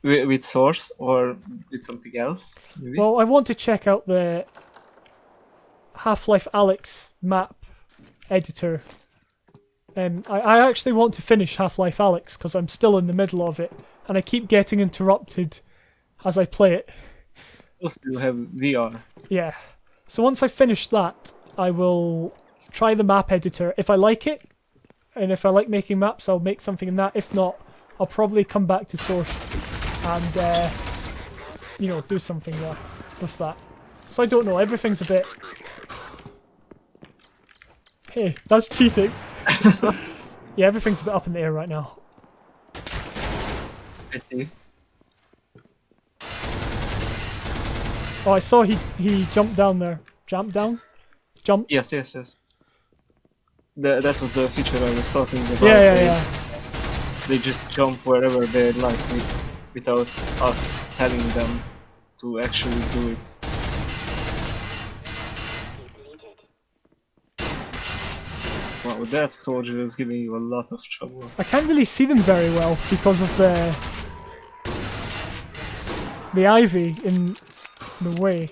With Source or with something else? Maybe? Well, I want to check out the Half-Life Alyx map editor. I actually want to finish Half-Life Alyx because I'm still in the middle of it, and I keep getting interrupted as I play it. Also, you have VR. Yeah. So once I finish that, I will try the map editor. If I like it, and if I like making maps, I'll make something in that. If not, I'll probably come back to Source and, you know, do something there with that. So I don't know, everything's a bit... Hey, that's cheating. Yeah, everything's a bit up in the air right now. I see. Oh, I saw he jumped down there. Jumped down? Jumped? Yes. That was the feature I was talking about. Yeah. They just jump wherever they like without us telling them to actually do it. Wow, that soldier is giving you a lot of trouble. I can't really see them very well because of the ivy in the way.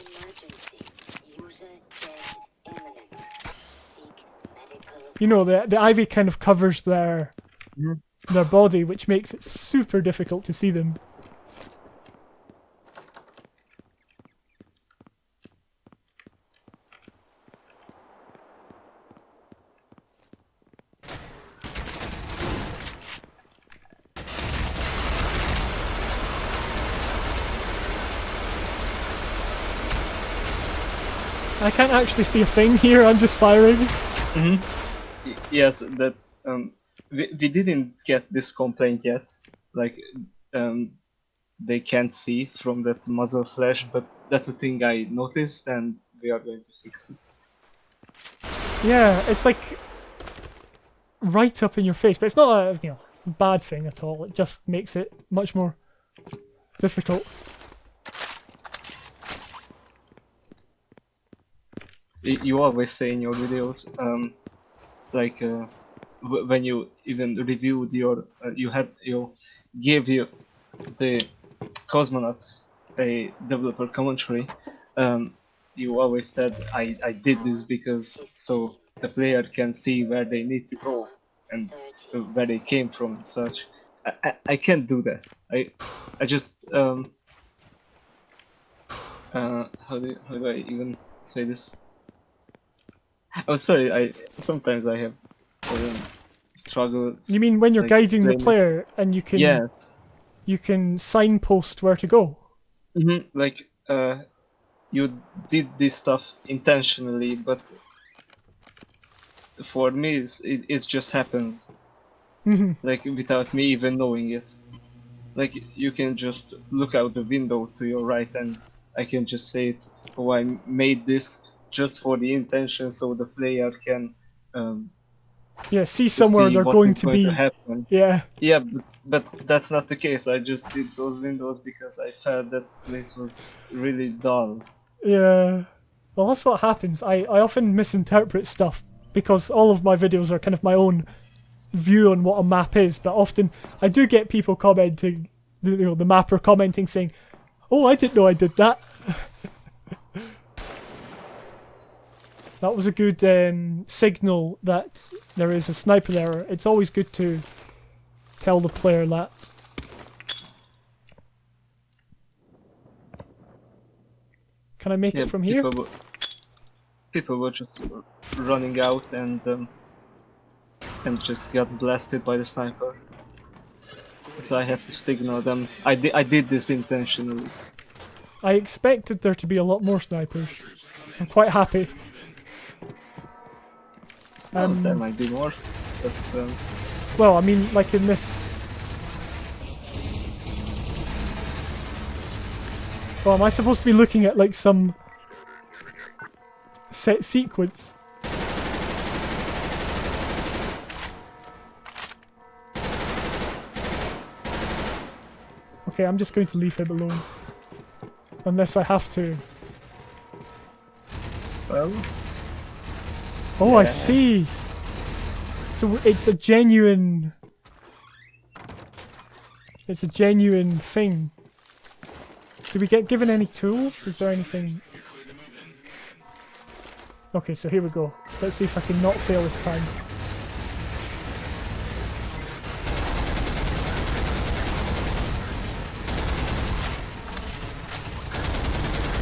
You know, the ivy kind of covers their body, which makes it super difficult to see them. I can't actually see a thing here, I'm just firing. Yes, that we didn't get this complaint yet. Like they can't see from that muzzle flash, but that's a thing I noticed, and we are going to fix it. Yeah, it's like right up in your face, but it's not a bad thing at all. It just makes it much more difficult. You always say in your videos, when you even reviewed your, you gave the Cosmonaut, a developer commentary, you always said I did this because so the player can see where they need to go and where they came from and such. I can't do that. I just how do I even say this? Oh, sorry. I sometimes I have struggles. You mean when you're like, guiding the explaining- player and Yes. you can signpost where to go? Like you did this stuff intentionally, but for me it just happens. Like without me even knowing it. Like you can just look out the window to your right and I can just say it. Oh, I made this just for the intention so the player can Yeah, see somewhere see they're what going is to going to be. happen. Yeah. Yeah, but that's not the case. I just did those windows because I felt that place was really dull. Yeah. Well, that's what happens. I often misinterpret stuff because all of my videos are kind of my own view on what a map is, but often I do get people commenting, the mapper commenting saying, "Oh, I didn't know I did that." That was a good signal that there is a sniper there. It's always good to tell the player that. Can I make it from here? People were just running out and just got blasted by the sniper. So I had to signal them. I did this intentionally. I expected there to be a lot more snipers. I'm quite happy. There might be more, but Well, I mean, like in this... Well, am I supposed to be looking at like some set sequence? Okay, I'm just going to leave him alone. Unless I have to. well, Oh, I Yeah. see! So it's a genuine... It's a genuine thing. Do we get given any tools? Is there anything... Okay, so here we go. Let's see if I can not fail this time.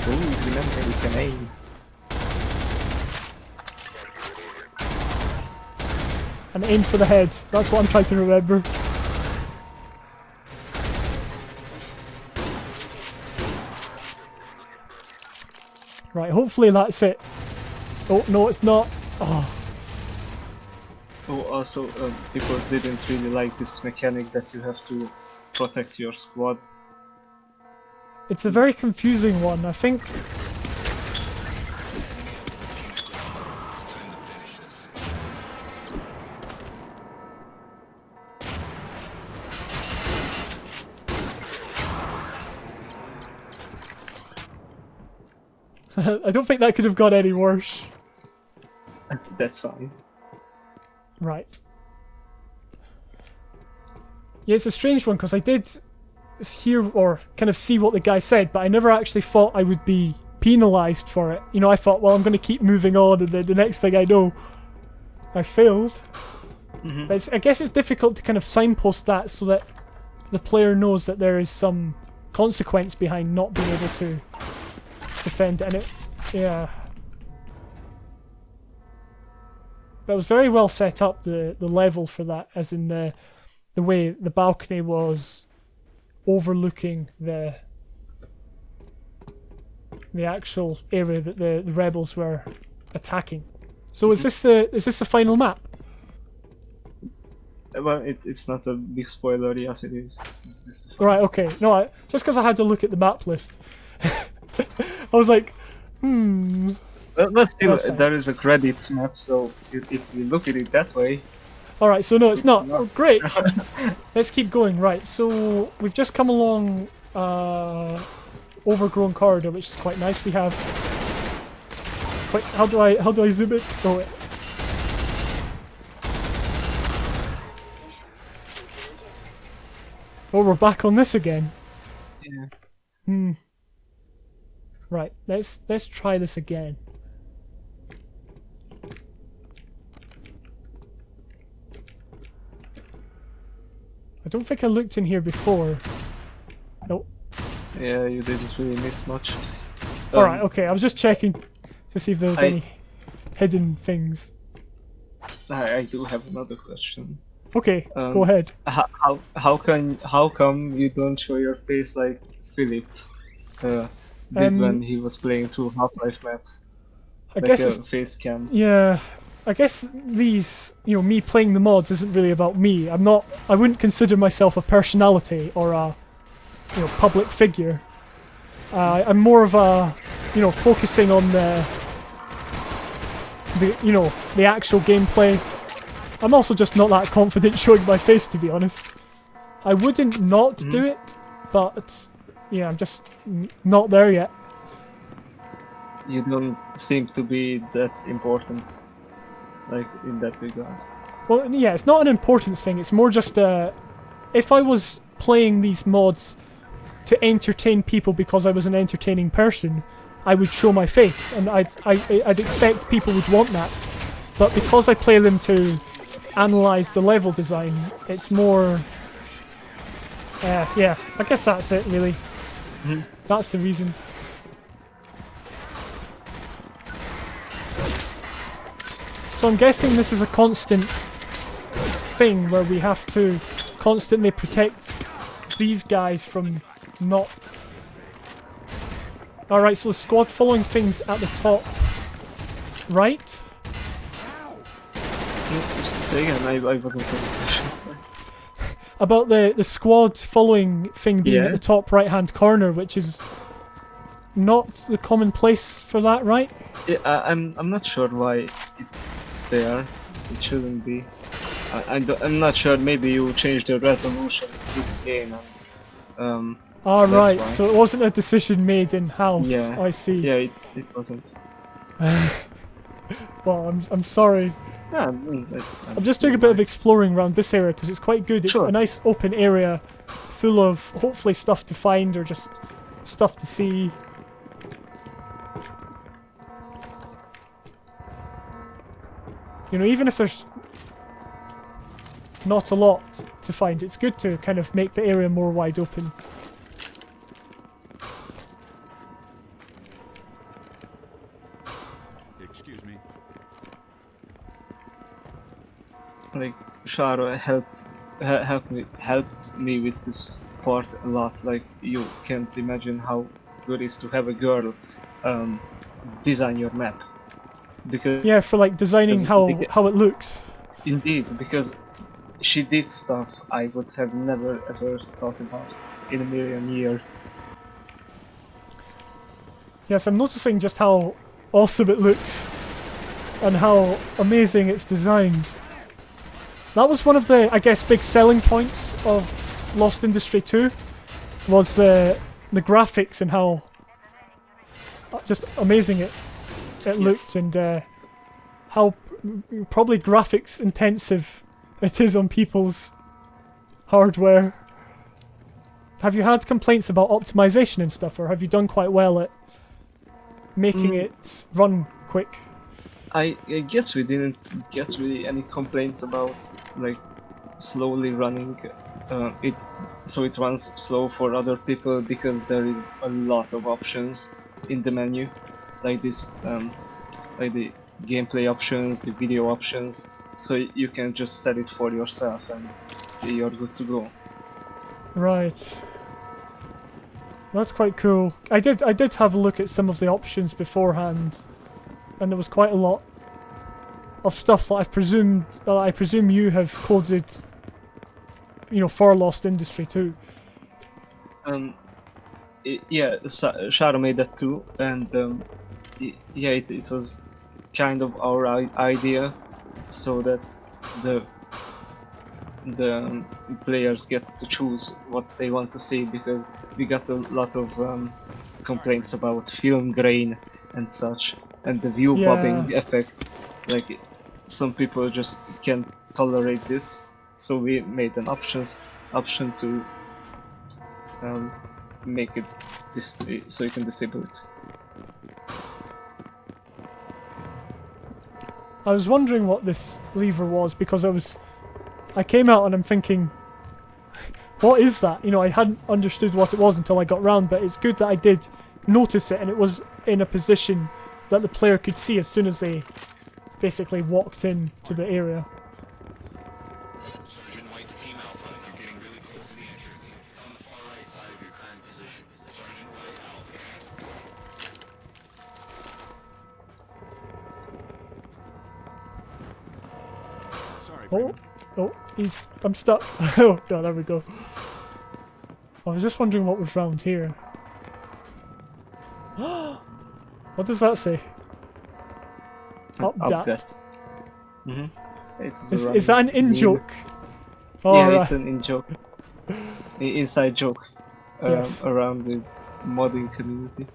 ooh, remember we can aim. And aim for the head. That's what I'm trying to remember. Right, hopefully that's it. Oh, no, it's not. Oh, Oh, also, people didn't really like this mechanic that you have to protect your squad. it's a very confusing one. I think... I don't think that could have gone any worse. That's fine. Right. Yeah, it's a strange one because I did hear or kind of see what the guy said, but I never actually thought I would be penalised for it. You know, I thought, well, I'm going to keep moving on, and then the next thing I know, I failed. But I guess it's difficult to kind of signpost that so that the player knows that there is some consequence behind not being able to defend, and it, yeah. But it was very well set up, the level for that, as in the way the balcony was overlooking the actual area that the rebels were attacking. So is this the final map? Well, it's not a big spoiler, yes it is. Right, okay. No, just because I had to look at the map list. I was like, But still, That's fine. there is a credits map, so if you look at it that way... Alright, so no, it's not. not. Oh, great! Let's keep going. Right, so we've just come along overgrown corridor, which is quite nice. We have... Wait, how do I zoom it? Oh, wait. Oh, we're back on this again. Yeah. Hmm. Right, let's try this again. I don't think I looked in here before. Nope. Yeah, you didn't really miss much. Alright, okay, I was just checking to see if there was any hidden things. I do have another question. Okay, go ahead. How come you don't show your face like Philip did when he was playing through Half-Life maps? I Like guess a it's, face cam. yeah, I guess these, me playing the mods isn't really about me. I wouldn't consider myself a personality or a, public figure. I'm more of a, focusing on the actual gameplay. I'm also just not that confident showing my face, to be honest. I wouldn't not do it, but yeah, I'm just not there yet. You don't seem to be that important, like in that regard. Well, yeah, it's not an importance thing. It's more just if I was playing these mods to entertain people because I was an entertaining person, I would show my face, and I'd expect people would want that. But because I play them to analyze the level design, it's more. Yeah, I guess that's it really. That's the reason. So I'm guessing this is a constant thing where we have to constantly protect these guys from not... Alright, so the squad following things at the top right? Say again, I wasn't paying attention, sorry. About the squad following thing being at Yeah. the top right hand corner, which is not the common place for that, right? Yeah, I'm not sure why it's there. It shouldn't be. I'm not sure. Maybe you changed the resolution with the game, and that's Right, why. so it wasn't a decision made in house. Yeah. I see. Yeah, it wasn't. Well, I'm sorry. Yeah, I'm just doing a bit of exploring around this area because it's quite good. It's Sure. a nice open area full of hopefully stuff to find or just stuff to see. Even if there's not a lot to find, it's good to kind of make the area more wide open. Excuse me. like Sharo helped me with this part a lot. Like you can't imagine how good it is to have a girl design your map, because Yeah, for like designing Because how it looks. indeed, because she did stuff I would have never ever thought about in a million years. Yes, I'm noticing just how awesome it looks and how amazing it's designed. That was one of the, I guess, big selling points of Lost Industry 2, was the graphics and how just amazing it looked, and how probably graphics intensive it is on people's hardware. Have you had complaints about optimization and stuff, or have you done quite well at making it run quick? I guess we didn't get really any complaints about like slowly running it, so it runs slow for other people, because there is a lot of options in the menu, like this, like the gameplay options, the video options, so you can just set it for yourself and you're good to go. Right. That's quite cool. I did have a look at some of the options beforehand, and there was quite a lot of stuff that I presume you have coded, for Lost Industry too. Yeah, Shadow made that too, and yeah, it was kind of our idea, so that the players get to choose what they want to see, because we got a lot of complaints about film grain and such, and the view bobbing effect. Like, some people just can't tolerate this, so we made an option to make it so you can disable it. I was wondering what this lever was because I came out and I'm thinking, what is that? You know, I hadn't understood what it was until I got round, but it's good that I did notice it and it was in a position that the player could see as soon as they basically walked in to the area. Sergeant White's Team Alpha, you're getting really close to the entrance. It's on the far right side of your current position. Sergeant White Alpha. Sorry, I'm stuck. Oh, no, there we go. I was just wondering what was round here. What does that say? Updat. Is that an in-joke? Oh, yeah, right. it's an in-joke. Inside joke Yes. around the modding community.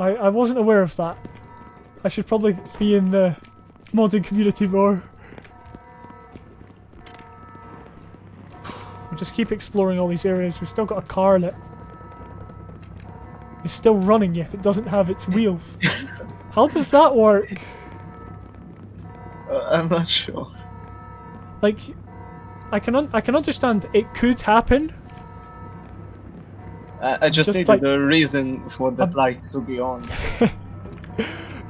I wasn't aware of that. I should probably be in the modding community more. We'll just keep exploring all these areas. We've still got a car that is still running yet it doesn't have its wheels. How does that work? I'm not sure. Like, I can understand it could happen. I just needed like- a reason for that light to be on.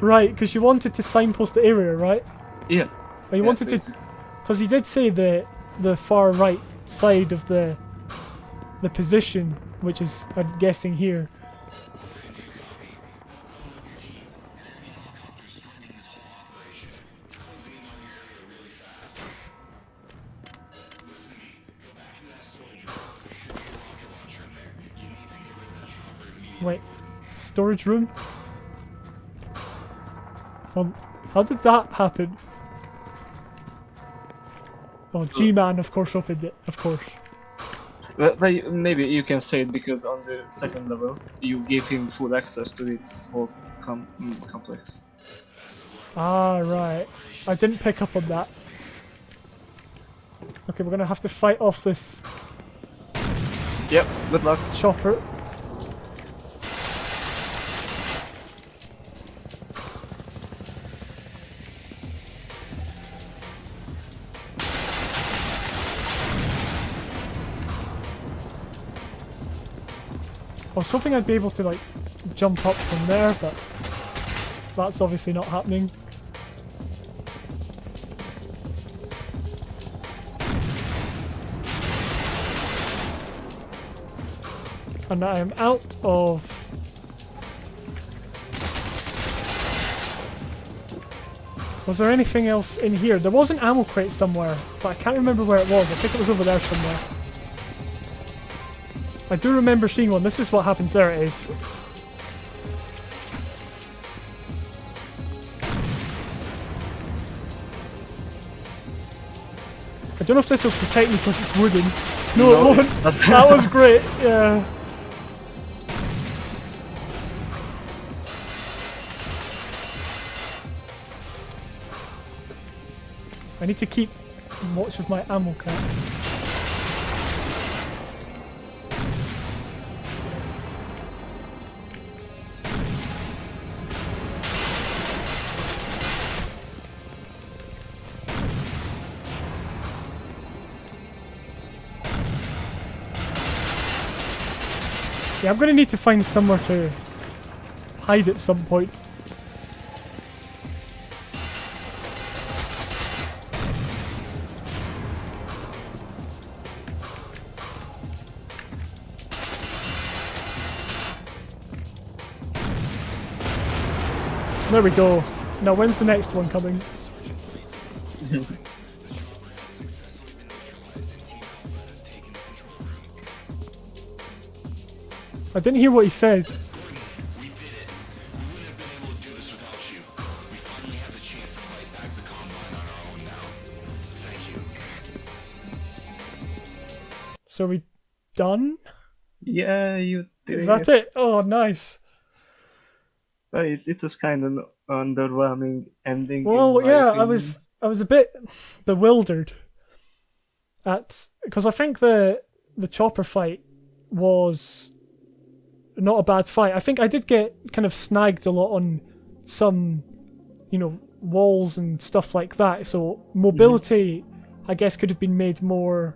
Right, because you wanted to signpost the area, right? Yeah. Or you yeah, wanted to, basically. because he did say the far right side of the position, which is I'm guessing here. Wait, storage room? How did that happen? Oh, G-Man of course opened it, of course. But maybe you can say it because on the second level you gave him full access to this whole complex. Ah, right. I didn't pick up on that. Okay, we're gonna have to fight off this Yep, good luck. chopper. I was hoping I'd be able to like jump up from there, but that's obviously not happening. And I am out of... Was there anything else in here? There was an ammo crate somewhere, but I can't remember where it was. I think it was over there somewhere. I do remember seeing one. This is what happens. There it is. I don't know if this will protect me because it's wooden. No, it won't. That was great. Yeah. I need to keep watch of my ammo cap. Yeah, I'm gonna need to find somewhere to hide at some point. There we go. Now when's the next one coming? I didn't hear what he said. We did it. We wouldn't have been able to do this without you. We finally have the chance to fight back the Combine on our own now. Thank you. So are we done? Yeah, you did Is that it? Oh, nice. But it was kind of an underwhelming ending. Well, in my yeah, opinion. I was a bit bewildered at because I think the chopper fight was not a bad fight. I think I did get kind of snagged a lot on some, walls and stuff like that. So mobility, I guess, could have been made more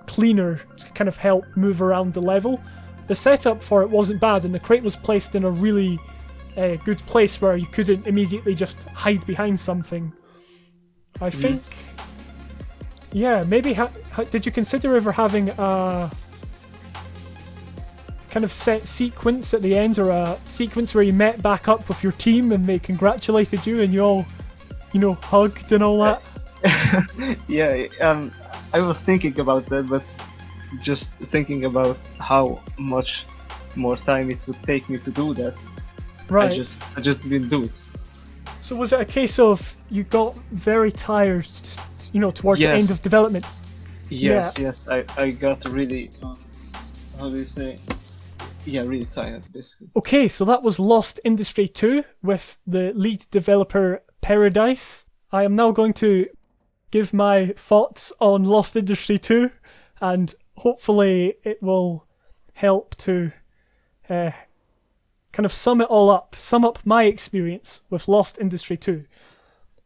cleaner to kind of help move around the level. The setup for it wasn't bad, and the crate was placed in a really good place where you couldn't immediately just hide behind something. I think, maybe did you consider ever having a kind of set sequence at the end, or a sequence where you met back up with your team and they congratulated you and you all, hugged and all that? I was thinking about that, but just thinking about how much more time it would take me to do that, Right. I just didn't do it. So was it a case of you got very tired, towards the end Yes. of development? Yes, I got really, how do you say? Yeah, really tired, basically. Okay, so that was Lost Industry 2 with the lead developer Peredice. I am now going to give my thoughts on Lost Industry 2, and hopefully it will help to kind of sum up my experience with Lost Industry 2.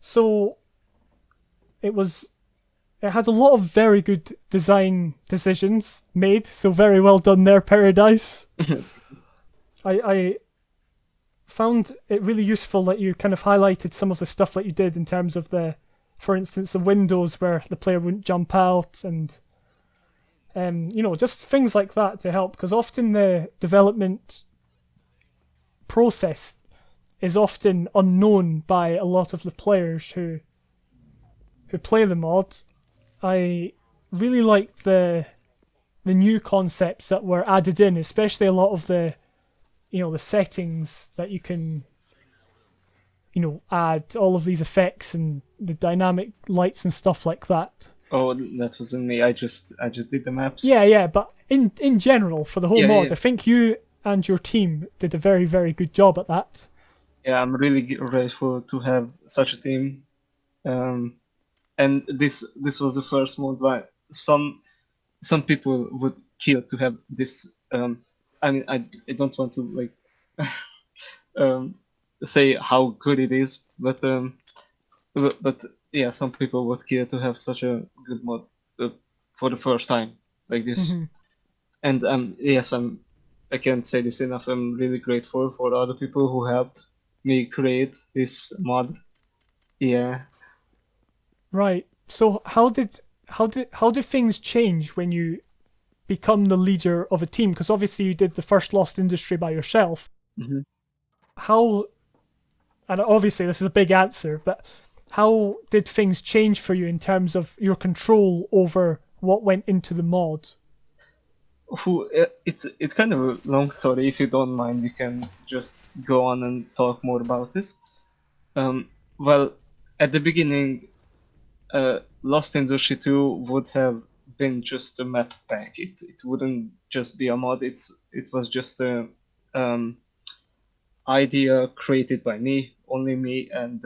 So it had a lot of very good design decisions made, so very well done there, Peredice. I found it really useful that you kind of highlighted some of the stuff that you did in terms of for instance, the windows where the player wouldn't jump out, and just things like that to help, because often the development process is often unknown by a lot of the players who play the mods. I really like the new concepts that were added in, especially a lot of the the settings that you can add, all of these effects and the dynamic lights and stuff like that. Oh, that wasn't me. I just did the maps. Yeah, but in general for the whole mod, Yeah. I think you and your team did a very, very good job at that. Yeah, I'm really grateful to have such a team. And this was the first mod, but some people would kill to have this. I mean, I don't want to like say how good it is, but yeah, some people would kill to have such a good mod for the first time like this. And yes, I can't say this enough. I'm really grateful for other people who helped me create this mod. Yeah. Right. So how did things change when you become the leader of a team? Because obviously you did the first Lost Industry by yourself. Mhm. How, and obviously this is a big answer, but how did things change for you in terms of your control over what went into the mod? It's kind of a long story. If you don't mind, we can just go on and talk more about this. Well, at the beginning, Lost Industry 2 would have been just a map pack. It wouldn't just be a mod. It was just a idea created by me, only me, and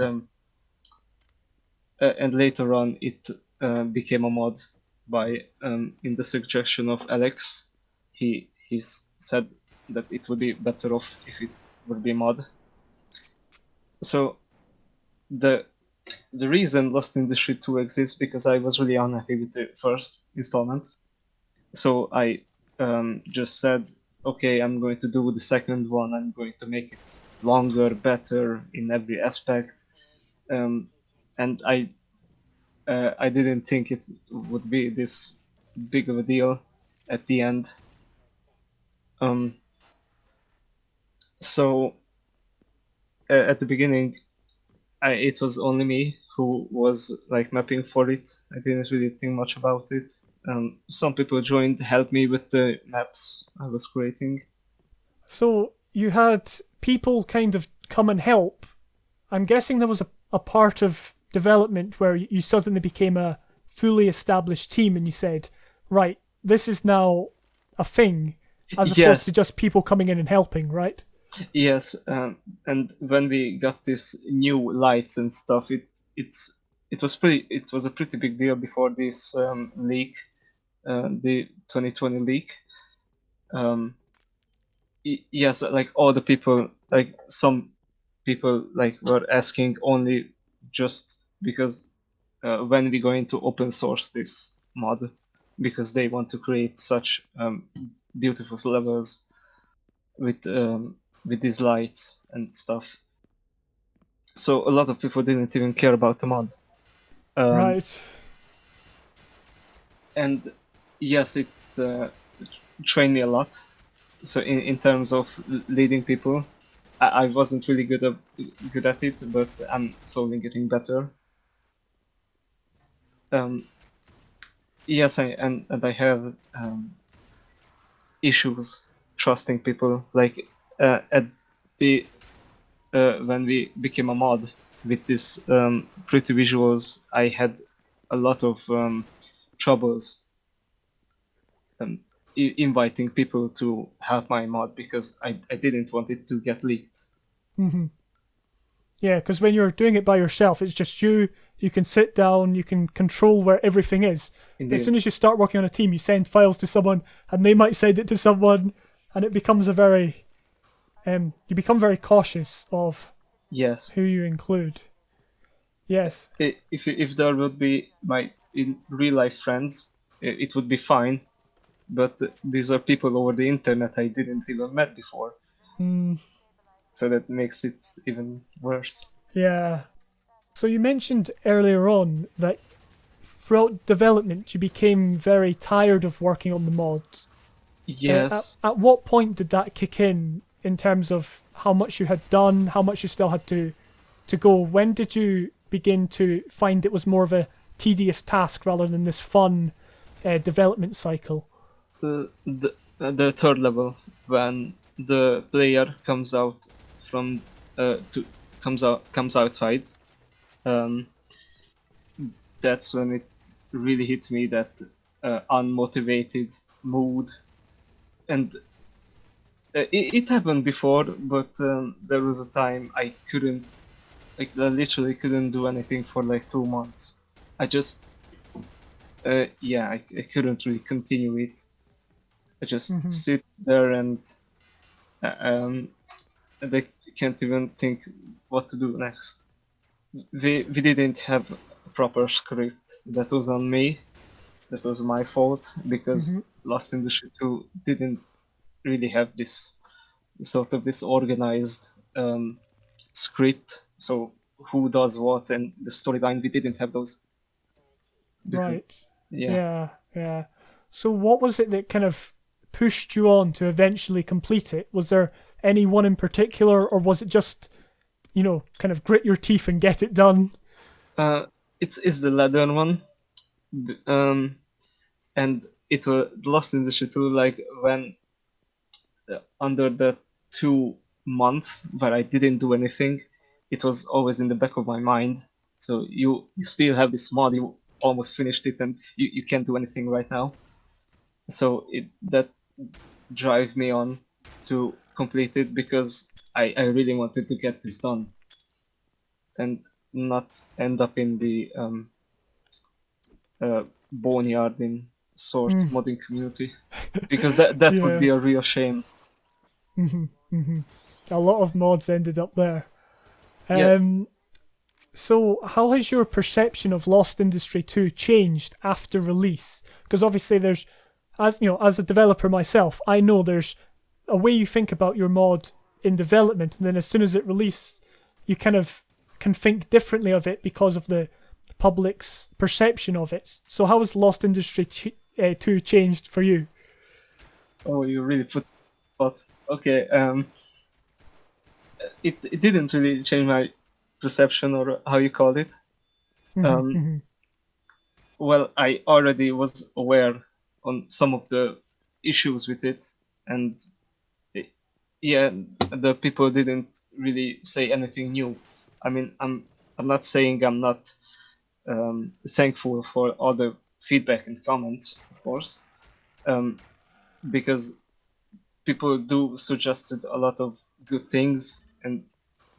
later on it became a mod by in the suggestion of Alex. He said that it would be better off if it would be a mod. So the reason Lost Industry 2 exists because I was really unhappy with the first installment. So I just said, okay, I'm going to do the second one. I'm going to make it longer, better in every aspect. And I didn't think it would be this big of a deal at the end. So at the beginning, it was only me who was like mapping for it. I didn't really think much about it. Some people joined, helped me with the maps I was creating. So you had people kind of come and help. I'm guessing there was a part of development where you suddenly became a fully established team and you said, right, this is now a thing, as opposed to just people coming in and helping, right? Yes, and when we got this new lights and stuff, it was a pretty big deal before this leak. the 2020 leak. Yes, like all the people, like some people, like were asking only just because when we're going to open source this mod, because they want to create such beautiful levels with these lights and stuff. So a lot of people didn't even care about the mod. Right. And yes, it trained me a lot. So in terms of leading people, I wasn't really good at it, but I'm slowly getting better. Yes, and I have issues trusting people. Like at the when we became a mod with this pretty visuals, I had a lot of troubles inviting people to help my mod because I didn't want it to get leaked. Yeah, because when you're doing it by yourself, it's just you. You can sit down, you can control where everything is. Indeed. As soon as you start working on a team, you send files to someone, and they might send it to someone, and it becomes a very, you become very cautious of Yes. who you include. Yes. If there would be my in real life friends, it would be fine. But these are people over the internet I didn't even met before. So that makes it even worse. Yeah. So you mentioned earlier on that throughout development you became very tired of working on the mods. Yes. At what point did that kick in terms of how much you had done, how much you still had to go? When did you begin to find it was more of a tedious task rather than this fun development cycle? The third level, when the player comes out from comes outside, that's when it really hit me, that unmotivated mood. And it happened before, but there was a time I couldn't, like, I literally couldn't do anything for like 2 months. I just I couldn't really continue it. I just sit there and I can't even think what to do next. We didn't have a proper script. That was on me. That was my fault because Lost in the Ship 2 didn't really have this sort of disorganized script. So who does what and the storyline, we didn't have those. Right. Yeah. Yeah. So what was it that kind of pushed you on to eventually complete it? Was there any one in particular, or was it just, kind of grit your teeth and get it done? It's the latter one. And it was Lost in the Ship 2, like when under the 2 months where I didn't do anything, it was always in the back of my mind. So you still have this mod, you almost finished it, and you can't do anything right now. So that drive me on to complete it because I really wanted to get this done and not end up in the boneyard in source modding community, because that would be a real shame. A lot of mods ended up there. So how has your perception of Lost Industry 2 changed after release? Because obviously there's, as a developer myself, I know there's a way you think about your mod in development, and then as soon as it releases, you kind of can think differently of it because of the public's perception of it. So how has Lost Industry 2 changed for you? Oh, you really put thought. Okay, it didn't really change my perception, or how you call it. Well, I already was aware on some of the issues with it, and the people didn't really say anything new. I mean, I'm not saying I'm not thankful for all the feedback and comments, of course, because people do suggested a lot of good things and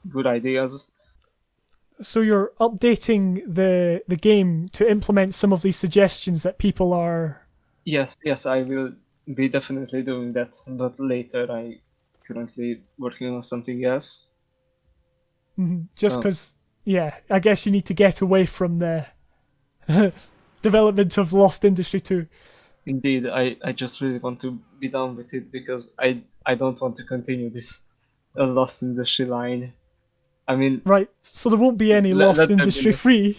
good ideas. So you're updating the game to implement some of these suggestions that people are Yes, I will be definitely doing that, but later. I currently working on something else. Just Uh, because, yeah, I guess you need to get away from the development of Lost Industry 2. Indeed, I just really want to be done with it because I don't want to continue this Lost Industry line. I mean, Right, so there won't be any Lost let there be Industry 3.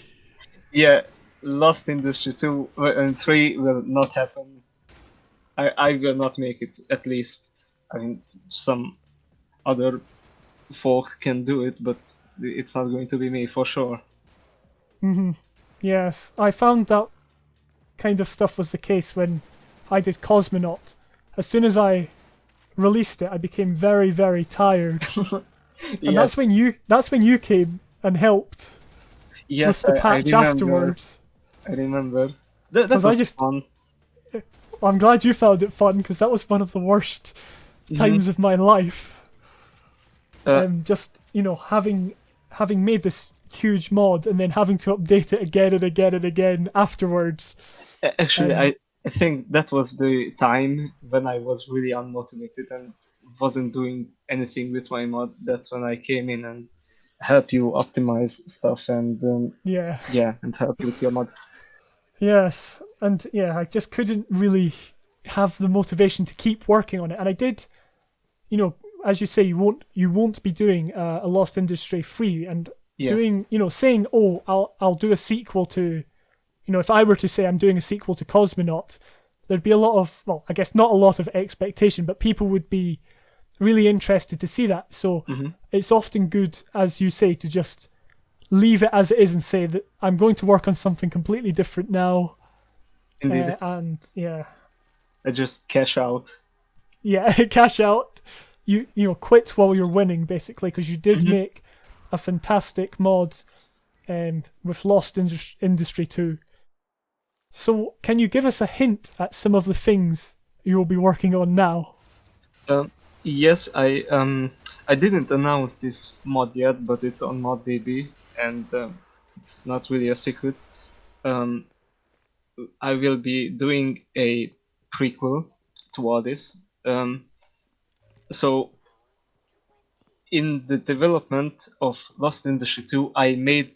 yeah, Lost Industry 2 and 3 will not happen. I will not make it, at least. I mean, some other folk can do it, but it's not going to be me for sure. Yes, I found that kind of stuff was the case when I did Cosmonaut. As soon as I released it, I became very, very tired. And Yes, that's when you came and helped with yes, the I patch remember. afterwards. I remember. That Because I was just, fun. I'm glad you found it fun because that was one of the worst Hmm. times of my life. Uh, Just having made this huge mod and then having to update it again and again and again afterwards. Actually, Um, I think that was the time when I was really unmotivated and wasn't doing anything with my mod. That's when I came in and help you optimize stuff and yeah, yeah, and help you with your mod. yes, and yeah, I just couldn't really have the motivation to keep working on it. And I did, you know, as you say, you won't be doing a Lost Industry 3 and Yeah. doing, saying, oh, I'll do a sequel to, if I were to say I'm doing a sequel to Cosmonaut, there'd be a lot of, well, I guess not a lot of expectation, but people would be really interested to see that. So Hmm. it's often good, as you say, to just leave it as it is and say that I'm going to work on something completely different now. Indeed. And yeah, I just cash out. yeah, cash out. Quit while you're winning, basically, because you did Hmm. make a fantastic mod with Lost Industry 2. So, can you give us a hint at some of the things you will be working on now? Um, yes, I didn't announce this mod yet, but it's on ModDB and it's not really a secret. Um, I will be doing a prequel to all this. So in the development of Lost Industry 2, I made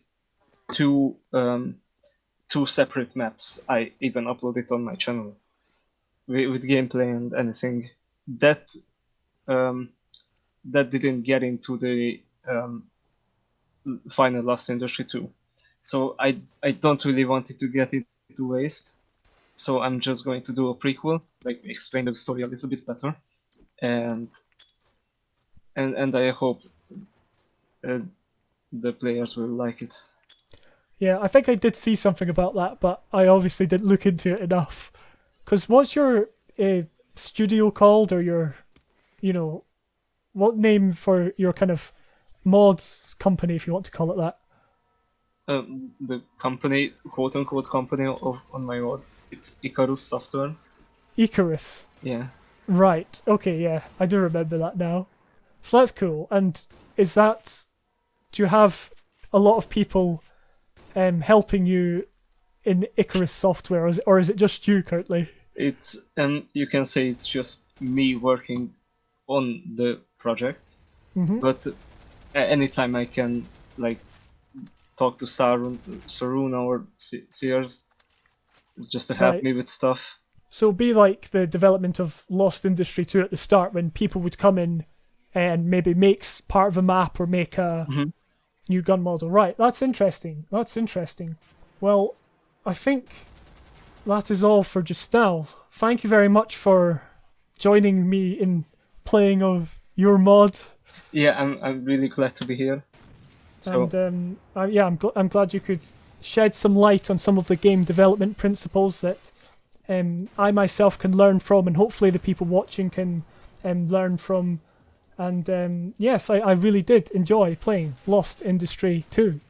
two two separate maps. I even uploaded on my channel with gameplay and anything. That um, that didn't get into the final Lost Industry 2. So I don't really want it to get into waste. So I'm just going to do a prequel, like explain the story a little bit better, and and I hope uh, the players will like it. Yeah, I think I did see something about that, but I obviously didn't look into it enough. Because what's your studio called, or your, you know, what name for your kind of mods company, if you want to call it that? The company, quote unquote company of on my mod, it's Ikarus Software. Ikarus. Yeah. Right. Okay. Yeah, I do remember that now. So that's cool. And is that? Do you have a lot of people helping you in Ikarus Software, or is it just you currently? It's you can say it's just me working on the project, Hmm. but anytime I can like talk to Sarun or Sears just to help Right. me with stuff. So it'd be like the development of Lost Industry 2 at the start, when people would come in and maybe make part of a map or make a Hmm. new gun model. Right, that's interesting. That's interesting. Well, I think that is all for just now. Thank you very much for joining me in playing of your mod. Yeah, I'm really glad to be here. So And yeah, I'm glad you could shed some light on some of the game development principles that I myself can learn from, and hopefully the people watching can learn from. And yes, I really did enjoy playing Lost Industry 2.